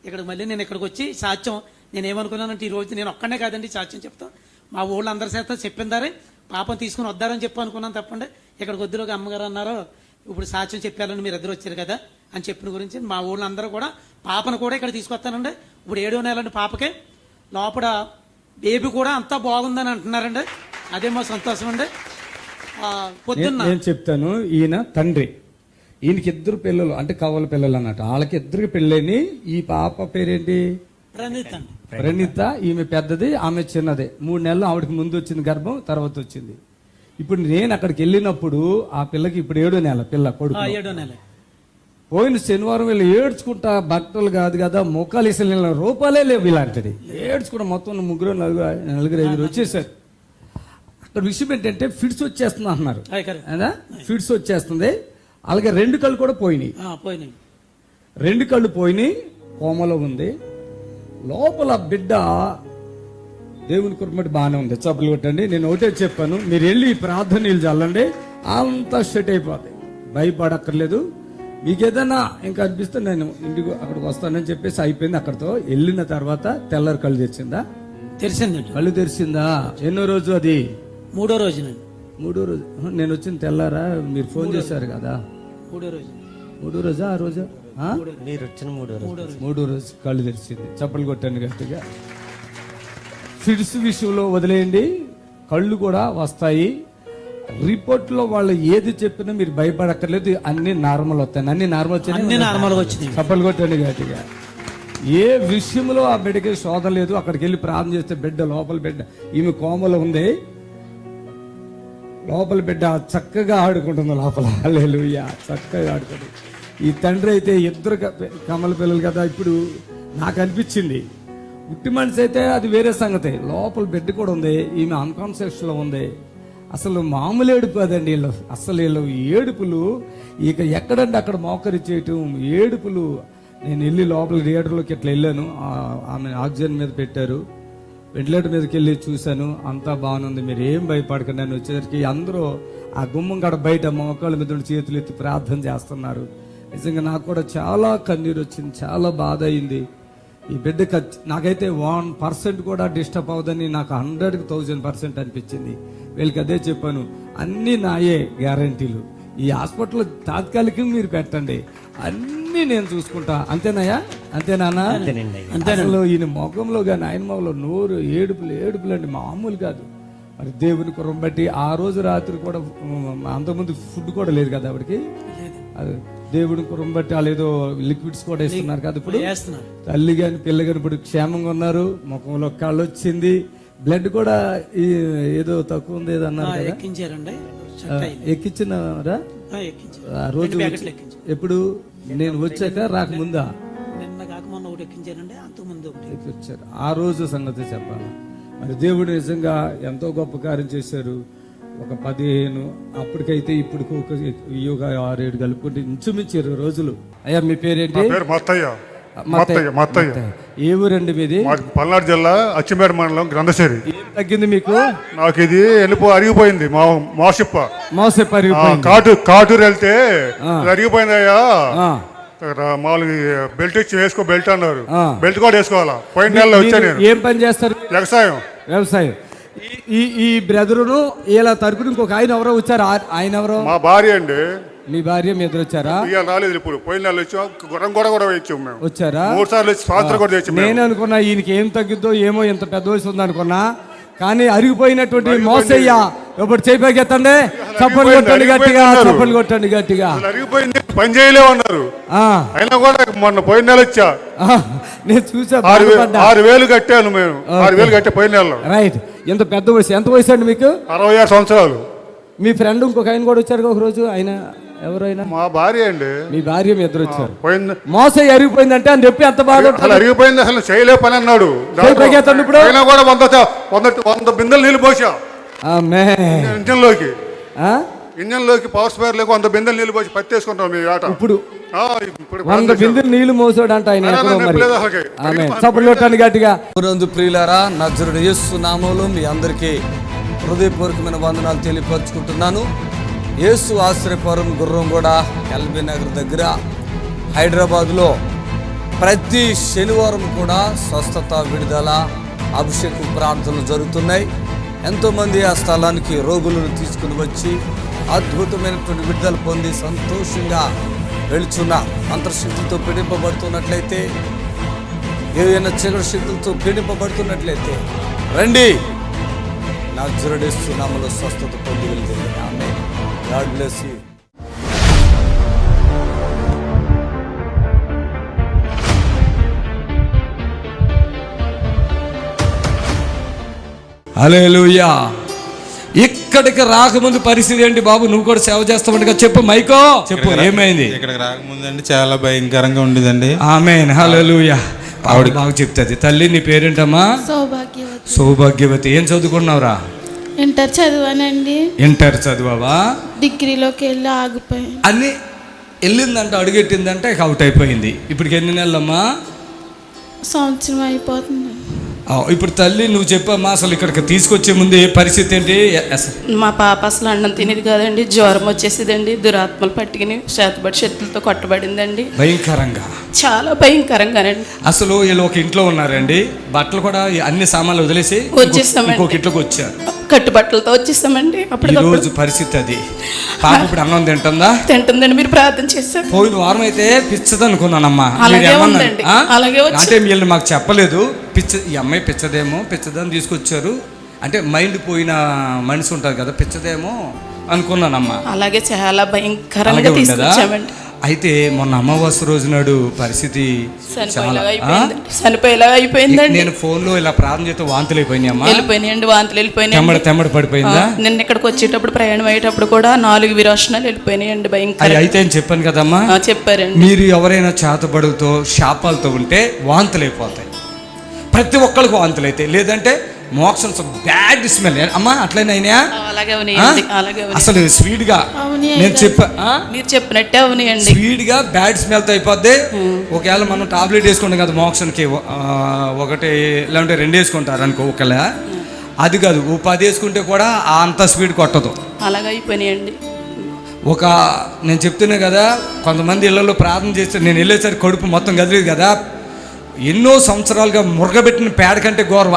ఇక్కడికి మళ్ళీ నేను ఇక్కడికి వచ్చి సాక్ష్యం నేనేమనుకున్నానంటే ఈరోజు నేను ఒక్కనే కాదండి సాక్ష్యం చెప్తాం, మా ఊళ్ళో అందరి చేత చెప్పిందారే పాపం తీసుకుని వద్దారని చెప్పి అనుకున్నాను తప్పండి. ఇక్కడికి వద్దులోకి అమ్మగారు అన్నారు ఇప్పుడు సాక్ష్యం చెప్పాలని మీరు ఇద్దరు వచ్చారు కదా అని చెప్పిన గురించి మా ఊళ్ళో అందరూ కూడా పాపను కూడా ఇక్కడ తీసుకొస్తానండి. ఇప్పుడు 7వ నెలండి పాపకి, లోపల బేబీ కూడా అంతా బాగుందని అంటున్నారండి. అదే మా సంతోషం అండి. పొద్దున్న
నేను చెప్తాను, ఈయన తండ్రి, ఈయనకి 2 పిల్లలు, అంటే కవల పిల్లలు అన్నట్టు. వాళ్ళకి 2 పెళ్ళని. ఈ పాప పేరేంటి?
ప్రణీత్ అండి.
ప్రణీత. ఈమె పెద్దది, ఆమె చిన్నదే. 3 నెలలు ఆవిడకి ముందు వచ్చింది గర్భం, తర్వాత వచ్చింది. ఇప్పుడు నేను అక్కడికి వెళ్ళినప్పుడు ఆ పిల్లకి ఇప్పుడు 7వ నెల పిల్ల కొడుకు.
7వ నెల.
పోయిన శనివారం వీళ్ళు ఏడ్చుకుంటా, బట్టలు కాదు కదా మొక్కలు వేసిన రూపాయలే లేవు ఇలాంటిది. ఏడ్చుకుంటా మొత్తం 3 నలుగురు 5 వచ్చేసారు. అక్కడ విషయం ఏంటంటే ఫిట్స్ వచ్చేస్తుంది అంటున్నారు. ఫిట్స్ వచ్చేస్తుంది. అలాగే 2 కళ్ళు కూడా పోయినాయి. 2 కళ్ళు పోయినాయి. కోమలో ఉంది. లోపల బిడ్డ దేవుని కృప బాగానే ఉంది. చప్పలు కొట్టండి. నేను ఒకటే చెప్పాను, మీరు వెళ్ళి ప్రార్థన నీళ్ళు చల్లండి, అంతా సెట్ అయిపోతాయి. భయపడక్కర్లేదు. మీకు ఏదైనా ఇంకా అనిపిస్తే నేను ఇంటికి అక్కడికి వస్తానని చెప్పేసి అయిపోయింది. అక్కడితో వెళ్ళిన తర్వాత తెల్లారి కళ్ళు తెరిచిందా?
తెరిచిందండి.
కళ్ళు తెరిచిందా? ఎన్నో రోజు అది?
3వ రోజునండి.
3వ రోజు. నేను వచ్చిన తెల్లారా? మీరు ఫోన్ చేశారు కదా?
3వ రోజు.
3వ రోజా? ఆ రోజా?
మీరు వచ్చిన
3వ రోజు కళ్ళు తెరిచింది. చప్పలు కొట్టండి గట్టిగా. ఫిడ్స్ విషయంలో వదిలేయండి, కళ్ళు కూడా వస్తాయి. రిపోర్ట్లో వాళ్ళు ఏది చెప్పినా మీరు భయపడక్కర్లేదు. అన్ని నార్మల్ వస్తాయి. అన్ని నార్మల్
వచ్చినాయి.
చప్పలు కొట్టండి గట్టిగా. ఏ విషయంలో ఆ బిడ్డకి శోధన లేదు. అక్కడికి వెళ్ళి ప్రార్థన చేస్తే బిడ్డ లోపల బిడ్డ, ఈమె కోమలో ఉంది, లోపల బిడ్డ చక్కగా ఆడుకుంటుంది లోపల. హల్లెలూయా, చక్కగా ఆడుకుంటుంది. ఈ తండ్రి అయితే 2 కమల పిల్లలు కదా. ఇప్పుడు నాకు అనిపించింది, ఉట్టి మనిషి అయితే అది వేరే సంగతి, లోపల బిడ్డ కూడా ఉంది. ఈమె అన్కాన్షియస్ లో ఉంది. అసలు మామూలు ఏడుపు అదండి వీళ్ళు. అసలు వీళ్ళు ఏడుపులు ఇక ఎక్కడంటే అక్కడ మోకరిచ్చేయటం, ఏడుపులు. నేను వెళ్ళి లోపల థియేటర్లోకి ఇట్లా వెళ్ళాను. ఆమె ఆక్సిజన్ మీద పెట్టారు, వెంటిలేటర్ మీదకి వెళ్ళి చూశాను. అంతా బాగుంది, మీరు ఏం భయపడకండి అని వచ్చేసరికి అందరూ ఆ గుమ్మం కాడ బయట మోకాళ్ళ మీద చేతులు ఎత్తి ప్రార్థన చేస్తున్నారు. నిజంగా నాకు కూడా చాలా కన్నీరు వచ్చింది, చాలా బాధ అయింది. ఈ బిడ్డ నాకైతే 1% కూడా డిస్టర్బ్ అవ్వదని నాకు 100,000% అనిపించింది. వీళ్ళకి అదే చెప్పాను, అన్నీ నాయే గ్యారంటీలు. ఈ హాస్పిటల్ తాత్కాలికంగా మీరు పెట్టండి, అన్నీ నేను చూసుకుంటా. అంతేనాయా? అంతేనానా? అసలు ఈయన ముఖంలో కానీ ఆయన మొగంలో నోరు ఏడుపులు అండి, మామూలు కాదు. మరి దేవుని కురం బట్టి ఆ రోజు రాత్రి కూడా అంతకుముందు ఫుడ్ కూడా లేదు కదా ఆవిడకి. అది దేవుని కురం బట్టి వాళ్ళు ఏదో లిక్విడ్స్ కూడా ఇస్తున్నారు కదా ఇప్పుడు. తల్లి గాని పిల్ల గాని ఇప్పుడు క్షేమంగా ఉన్నారు. ముఖంలో కాళ్ళు వచ్చింది, బ్లడ్ కూడా ఏదో తక్కువ ఉంది అన్నారు కదా. ఎక్కించినారా ఆ రోజు? ఎప్పుడు? నేను వచ్చాక రాకముందా? ఎక్కించారు. ఆ రోజు సంగతి చెప్పాలి. మరి దేవుడు నిజంగా ఎంతో గొప్ప కార్యం చేశారు. ఒక 15 అప్పటికైతే ఇప్పుడు ఒక 6-7 కలుపుకుంటే ఇంచుమించు 20 రోజులు. అయ్యా మీ పేరేంటి? ఏ ఊరండి మీది?
పల్నాడు జిల్లా అచ్చిమేడ మండలం గ్రంథశేరి.
ఏం తగ్గింది మీకు?
నాకు ఇది అరిగిపోయింది. మోసెప్ప
అరిగిపోయింది.
కాటూరు వెళ్తే అరిగిపోయిందయ్యా. మామూలుగా బెల్ట్ ఇచ్చి వేసుకో బెల్ట్ అన్నారు. బెల్ట్ కూడా వేసుకోవాలా. పోయిన నెలలో వచ్చా నేను.
ఏం పని చేస్తారు? వ్యవసాయం. ఈ బ్రదరును ఇలా తరపున ఇంకొక ఆయన ఎవరో వచ్చారు. ఆయన ఎవరో?
మా భార్య అండి.
మీ భార్య మీ ఎదురు వచ్చారా?
రాలేదు. ఇప్పుడు పోయిన నెలలో వచ్చాం. గుర్రం కూడా వచ్చాము మేము.
వచ్చారా?
3 సార్లు వచ్చి స్వాతంత్రం కూడా తెచ్చాము.
నేను అనుకున్నా ఈయనకి ఏం తగ్గిద్దో ఏమో, ఎంత పెద్ద వయసు ఉంది అనుకున్నా. కానీ అరిగిపోయినటువంటి మోసయ్య ఇప్పుడు చేపకెత్తండి, చప్పలు కొట్టండి గట్టిగా, చప్పలు కొట్టండి గట్టిగా.
అరిగిపోయింది, పని చేయలేవు అన్నారు. అయినా కూడా మొన్న పోయిన నెల వచ్చా.
నేను చూసా.
6,000 కట్టాను మేము. 6,000 కట్టే పోయిన నెలలో.
రైట్. ఎంత పెద్ద వయసు? ఎంత వయసు అండి మీకు?
66 సంవత్సరాలు.
మీ ఫ్రెండ్ ఇంకొక ఆయన కూడా వచ్చారు ఒక రోజు. ఆయన ఎవరైనా?
మా భార్య అండి.
మీ భార్య మీ ఇద్దరు వచ్చారు.
మోసయ్య
అరిగిపోయిందంటే అని చెప్పి ఎంత బాధ.
అరిగిపోయింది, అసలు చేయలే పని అన్నాడు.
ఇప్పుడు
అయినా కూడా 100 బిందెలు నీళ్ళు పోసా ఇంజన్లోకి పవర్ స్పేర్ లేక 100 బిందెలు నీళ్ళు పోసి పత్తి వేసుకుంటాం మీ ఆట.
ఇప్పుడు 100 బిందెలు నీళ్లు మోసాడు అంట ఆయన. గట్టిగా. ప్రియులారా, నజరుడు యేసు నామములో మీ అందరికీ హృదయపూర్వకమైన వందనాలు తెలియపరుచుకుంటున్నాను. యేసు ఆశ్రయపురం గుర్రంగూడ ఎల్బీ నగర్ దగ్గర హైదరాబాద్లో ప్రతి శనివారం కూడా స్వస్థత, విడుదల, అభిషేకం ప్రార్థనలు జరుగుతున్నాయి. ఎంతోమంది ఆ స్థలానికి రోగులను తీసుకుని వచ్చి అద్భుతమైనటువంటి విడుదల పొంది సంతోషంగా వెళుచున్న అంతర్శక్తులతో పీడింపబడుతున్నట్లయితే, ఏదైనా చీకటి శక్తులతో పీడింపబడుతున్నట్లయితే రండి. నజరుడు యేసు నామములో స్వస్థత పొంది వెళ్తుంది. Amen. God bless you. Hallelujah. ఇక్కడికి రాకముందు పరిస్థితి ఏంటి బాబు? నువ్వు కూడా సేవ చేస్తావంటగా, చెప్పు మైకో చెప్పు, ఏమైంది?
ఇక్కడికి రాకముందు అండి చాలా భయంకరంగా ఉండేదండి.
ఆమేన్, హల్లెలూయా. ఆవిడ బాగా చెప్తుంది. తల్లి నీ పేరేంటమ్మా?
సౌభాగ్యవతి.
సౌభాగ్యవతి. ఏం చదువుకున్నావురా?
ఇంటర్ చదివానండి.
ఇంటర్ చదివావా?
డిగ్రీలోకి వెళ్ళి ఆగిపోయాను.
అన్ని వెళ్ళిందంట, అడుగెట్టిందంటే ఇక అవుట్ అయిపోయింది. ఇప్పటికి ఎన్ని నెలలమ్మా?
సంవత్సరం అయిపోతుంది.
ఇప్పుడు తల్లి నువ్వు చెప్పమ్మా, అసలు ఇక్కడికి తీసుకొచ్చే ముందు ఏ పరిస్థితి ఏంటి?
మా పాప అసలు అన్నం తినేది కాదండి, జ్వరం వచ్చేసేదండి, దురాత్మలు పట్టుకుని చేతబడి చేతులతో కొట్టబడిందండి.
భయంకరంగా,
చాలా భయంకరంగానండి.
అసలు వీళ్ళు ఒక ఇంట్లో ఉన్నారండి, బట్టలు కూడా అన్ని సామాన్లు వదిలేసి
వచ్చేసామండి.
ఇంకొక ఇంట్లోకి వచ్చారు,
కట్టుబట్టలతో వచ్చేసామండి.
ఈ రోజు పరిస్థితి అది. పాప ఇప్పుడు అన్నం తింటుందా?
తింటుందండి. మీరు ప్రార్థన చేశారు.
పోయిన వారం అయితే పిచ్చది అనుకున్నానమ్మా.
అలాగే ఉందండి. అలాగే
అంటే వీళ్ళు మాకు చెప్పలేదు, ఈ అమ్మాయి పిచ్చదేమో, పిచ్చదని తీసుకొచ్చారు అంటే మైండ్ పోయిన మనిషి ఉంటుంది కదా, పిచ్చదేమో అనుకున్నానమ్మా.
అలాగే చాలా భయంకరంగా తీసుకొచ్చామండి.
అయితే మొన్న అమావాస్య రోజు నాడు పరిస్థితి
చనిపోయేలాగా అయిపోయిందండి.
నేను ఫోన్ లో ఇలా ప్రార్థన చేస్తే వాంతులు అయిపోయినాయమ్మా.
వెళ్ళిపోయినాయండి, వాంతులు వెళ్ళిపోయినాయి.
తెమ్మడి పడిపోయిందా?
నిన్న ఇక్కడికి వచ్చేటప్పుడు ప్రయాణం అయ్యేటప్పుడు కూడా 4 విరోచనాలు వెళ్ళిపోయినాయండి. భయంకర
అయితే అని చెప్పాను కదమ్మా.
చెప్పారండి.
మీరు ఎవరైనా చేతబడులతో శాపాలతో ఉంటే వాంతులు అయిపోతాయి, ప్రతి ఒక్కరికి వాంతులు అయితే, లేదంటే మోక్షం బ్యాడ్ స్మెల్ అమ్మా. అట్లయినా అసలు స్వీట్ గా నేను
మీరు చెప్పినట్టే అవునాయండి,
స్వీట్ గా బ్యాడ్ స్మెల్ తో అయిపోద్ది. ఒకవేళ మనం టాబ్లెట్ వేసుకుంటాం కదా మోక్షన్కి, ఒకటి లేదంటే 2 వేసుకుంటారు అనుకో, ఒకవేళ అది కాదు 10 వేసుకుంటే కూడా అంత స్వీట్ కొట్టదు.
అలాగే అయిపోయినాయండి.
నేను చెప్తున్నా కదా, కొంతమంది ఇళ్లలో ప్రార్థన చేస్తే నేను వెళ్ళేసరికి కడుపు మొత్తం గదిలేదు కదా, ఎన్నో సంవత్సరాలుగా మురగబెట్టిన పేడ కంటే ఘోరం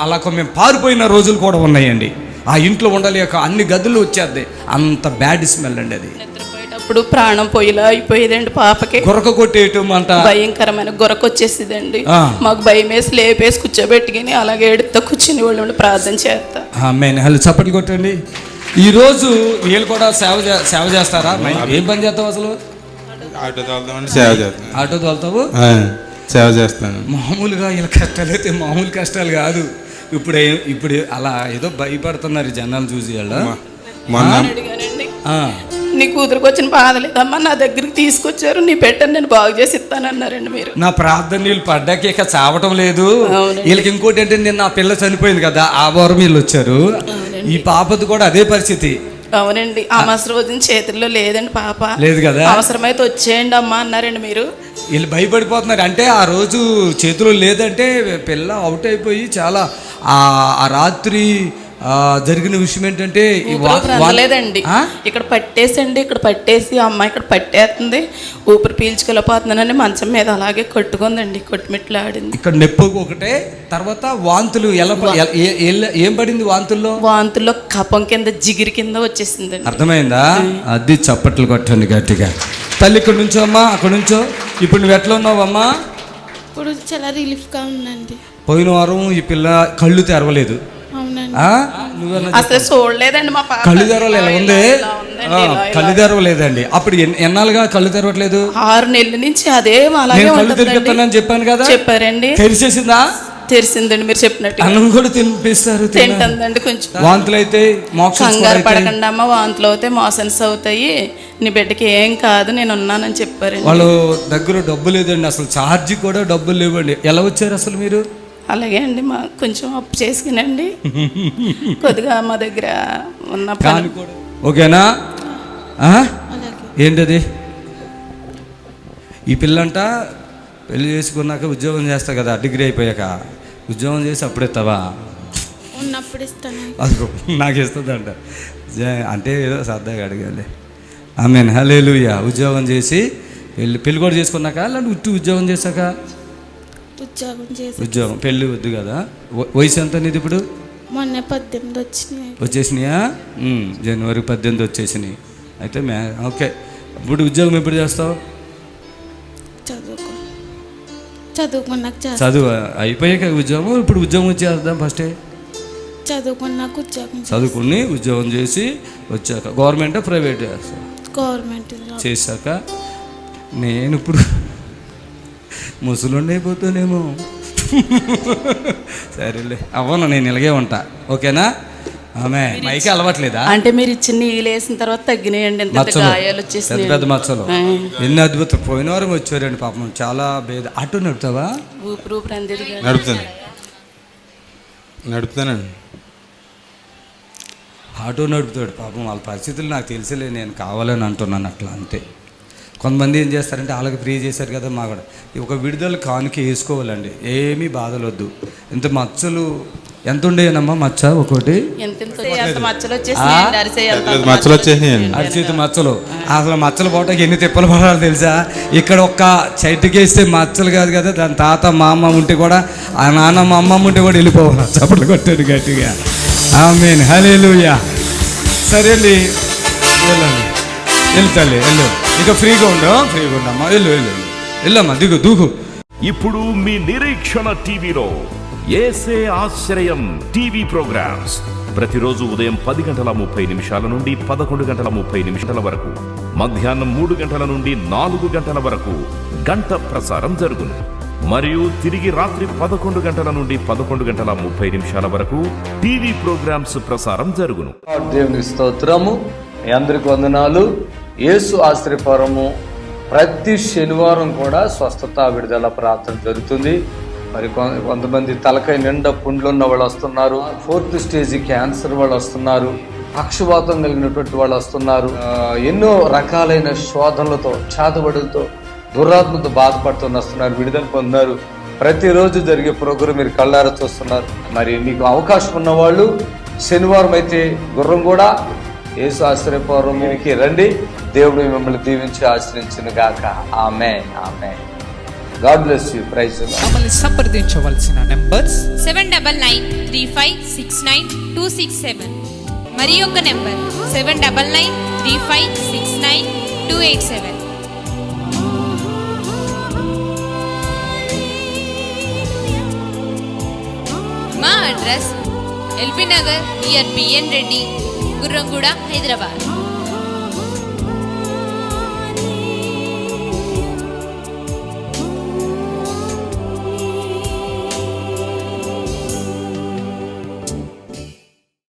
అలా మేము పారిపోయిన రోజులు కూడా ఉన్నాయండి. ఆ ఇంట్లో ఉండలేక అన్ని గదులు వచ్చేది, అంత బ్యాడ్ స్మెల్ అండి అది.
నిద్రపోయేటప్పుడు ప్రాణం పోయేలా అయిపోయేదండి పాపకి.
గొరక కొట్టేయటం అంట,
భయంకరమైన గొరక వచ్చేసేదండి. మాకు భయం వేసి లేపేసి కూర్చోబెట్టుకుని అలాగే ఎడుతో కూర్చుని వాళ్ళు ప్రార్థన చేస్తా.
హలో చప్పట్లు కొట్టండి. ఈరోజు వీళ్ళు కూడా సేవ చేస్తారా? ఏం పని చేస్తావు అసలు?
ఆటో తోలుతామండి, సేవ చేస్తాను.
ఆటో తోలుతావు?
సేవ చేస్తాను.
మామూలుగా వీళ్ళ కష్టాలు అయితే మామూలు కష్టాలు కాదు. ఇప్పుడు అలా ఏదో భయపడుతున్నారు జనాలు చూసి.
అడిగానండి, నీ కూతురికి వచ్చిన బాధ లేదమ్మా, నా దగ్గరికి తీసుకొచ్చారు, నీ పెట్టని నేను బాగు చేసి ఇస్తానన్నారండి. మీరు
నా ప్రార్థన నీళ్ళు పడ్డాక ఇక చావటం లేదు. వీళ్ళకి ఇంకోటి ఏంటంటే, నేను నా పిల్ల చనిపోయింది కదా, ఆ వారం వీళ్ళు వచ్చారు. ఈ పాపది కూడా అదే పరిస్థితి.
అవునండి. అమాస రోజున చేతుల్లో లేదండి పాప, లేదు కదా, అవసరమైతే వచ్చేయండి అమ్మా అన్నారండి. మీరు
వీళ్ళు భయపడిపోతున్నారు. అంటే ఆ రోజు చేతిలో లేదంటే పిల్ల అవుట్ అయిపోయి చాలా ఆ రాత్రి జరిగిన విషయం ఏంటంటే
లేదండి, ఇక్కడ పట్టేసండి, ఇక్కడ పట్టేసి అమ్మాయి ఇక్కడ పట్టేస్తుంది, ఊపిరి పీల్చుకెళ్ళిపోతుందని మంచం మీద అలాగే కొట్టుకుందండి, కొట్టుమిట్లు ఆడింది.
ఇక్కడ నొప్పి ఒకటే, తర్వాత వాంతులు ఏం పడింది? వాంతుల్లో
కపం కింద జిగిరి కింద వచ్చేసిందండి.
అర్థమైందా? అది చప్పట్లు కొట్టండి గట్టిగా. తల్లి ఇక్కడ నుంచో అమ్మా, అక్కడ నుంచో. ఇప్పుడు నువ్వు ఎట్లా ఉన్నావమ్మా?
ఇప్పుడు చాలా రిలీఫ్ గా ఉందండి.
పోయిన వారం ఈ పిల్ల కళ్ళు తెరవలేదు.
అసలు చూడలేదండి మా పాప.
కళ్ళు తెరవలేదు. ఎలా ఉంది? కళ్ళు తెరవలేదండి. అప్పుడు ఎన్నాళ్ళుగా కళ్ళు తెరవట్లేదు?
6 నెలల నుంచి అదే
కళ్ళు తెరిపిస్తానని చెప్పాను కదా.
చెప్పారండి.
తెరిచేసిందా?
తెరిసిందండి. మీరు చెప్పినట్టు
అన్నం కూడా తినిపిస్తారు,
తింటుందండి. కొంచెం
వాంతులు అయితే
కంగారు పడకండి అమ్మ, వాంతులు అవుతాయి, మోషన్స్ అవుతాయి, నీ బిడ్డకి ఏం కాదు, నేను ఉన్నానని చెప్పారండి.
వాళ్ళు దగ్గర డబ్బు లేదండి, అసలు ఛార్జీ కూడా డబ్బులు లేవండి. ఎలా వచ్చారు అసలు మీరు?
అలాగే అండి, మా కొంచెం అప్పు చేసుకునండి, కొద్దిగా మా దగ్గర ఉన్న పని.
ఓకేనా? ఏంటది? ఈ పిల్లంట పెళ్లి చేసుకున్నాక ఉద్యోగం చేస్తా కదా, డిగ్రీ అయిపోయాక ఉద్యోగం చేసి అప్పుడు ఇస్తావా?
ఉన్నప్పుడు ఇస్తాను.
అదిగో నాకు ఇస్తుందంట. అంటే ఏదో సరదాగా అడగాలి. ఆమేన్, హల్లెలూయా. ఉద్యోగం చేసి పెళ్లి కూడా చేసుకున్నాక, లేదంటే ఉద్యోగం చేశాక? ఉద్యోగం. పెళ్ళి వద్దు కదా. వయసు ఎంత నీది ఇప్పుడు?
మొన్న 18
వచ్చేసినాయా? జనవరి 18 వచ్చేసినాయి. అయితే ఓకే. ఇప్పుడు ఉద్యోగం ఎప్పుడు చేస్తావు? చదువు అయిపోయాక ఉద్యోగం. ఇప్పుడు ఉద్యోగం వచ్చేద్దాం ఫస్టే. చదువుకుని ఉద్యోగం చేసి వచ్చాక గవర్నమెంట్ ప్రైవేట్ చేస్తా? గవర్నమెంట్ చేశాక నేను ఇప్పుడు ముసలుండి అయిపోతానేమో. సరేలే అవ్వను, నేను ఇలాగే ఉంటా. ఓకేనా? ఆమె మైకి అలవాట్లేదా?
అంటే మీరు ఇచ్చిన నీళ్ళు వేసిన తర్వాత తగ్గినాయండి, ఎంత
మచ్చలు,
గాయాలు వచ్చేసి
పెద్ద పెద్ద మచ్చలు. ఎన్ని అద్భుతం. పోయిన వారం వచ్చారండి పాపం, చాలా భేద. ఆటో నడుపుతావా?
ఊపిరి అందరి
నడుపుతానండి.
ఆటో నడుపుతాడు పాపం. వాళ్ళ పరిస్థితులు నాకు తెలిసిలే, నేను కావాలని అంటున్నాను అట్లా, అంతే. కొంతమంది ఏం చేస్తారంటే వాళ్ళకి ఫ్రీ చేశారు కదా, మా కూడా ఒక విడుదల కానుక వేసుకోవాలండి. ఏమీ బాధలు వద్దు. ఇంత మచ్చలు ఎంత ఉండేనమ్మా మచ్చ ఒకటి?
మచ్చలు వచ్చేసినాయండి.
అరిచేతి మచ్చలు. అసలు మచ్చలు పోవటానికి ఎన్ని తిప్పలు పడాలో తెలుసా? ఇక్కడ ఒక్క చెట్టుకి వేస్తే మచ్చలు కాదు కదా, దాని తాత మా అమ్మ ఉంటే కూడా, ఆ నాన్న మా అమ్మమ్మ ఉంటే కూడా వెళ్ళిపోవాలి. చప్పట్లు కొట్టాడు గట్టిగా. ఆమేన్, హల్లెలూయా. సరే అండి, వెళ్ళండి, వెళ్తాలే, వెళ్ళు. ఇక ఫ్రీగా ఉండమ్మా, వెళ్ళమ్మా, దూకు.
ఇప్పుడు మీ నిరీక్షణ టీవీలో యేసే ఆశ్రయం టీవీ ప్రోగ్రామ్స్ ప్రతిరోజు ఉదయం 10:30 నుండి 11:30 వరకు, మధ్యాహ్నం 3 గంటల నుండి 4 గంటల వరకు గంట ప్రసారం జరుగును. మరియు తిరిగి రాత్రి 11 గంటల నుండి 11:30 వరకు టీవీ ప్రోగ్రామ్స్ ప్రసారం జరుగును.
దేవునికి స్తోత్రము. మీ అందరికి వందనాలు. యేసు ఆశ్రయపురము ప్రతి శనివారం కూడా స్వస్థత విడుదల ప్రార్థన జరుగుతుంది. మరి కొంతమంది తలకాయ నిండా పుండ్లు ఉన్న వాళ్ళు వస్తున్నారు, 4th స్టేజ్ క్యాన్సర్ వాళ్ళు వస్తున్నారు, పక్షవాతం కలిగినటువంటి వాళ్ళు వస్తున్నారు, ఎన్నో రకాలైన శోధనలతో, చేతబడులతో, దురాత్మతో బాధపడుతూ వస్తున్నారు, విడుదల పొందారు. ప్రతిరోజు జరిగే ప్రోగ్రాం మీరు కళ్ళారా చూస్తున్నారు. మరి మీకు అవకాశం ఉన్నవాళ్ళు శనివారం అయితే గుర్రం కూడా యేసు ఆశ్రయపురంకి రండి. దేవుడు మిమ్మల్ని దీవించి ఆశ్రయించును గాక. Amen, amen. God bless you. Praise.
మమ్మల్ని సంప్రదించవలసిన నంబర్స్
7993569267 మరి ఒక నెంబర్ 7993569287. మా address LB Nagar near BN Reddy, Gurramguda, Hyderabad.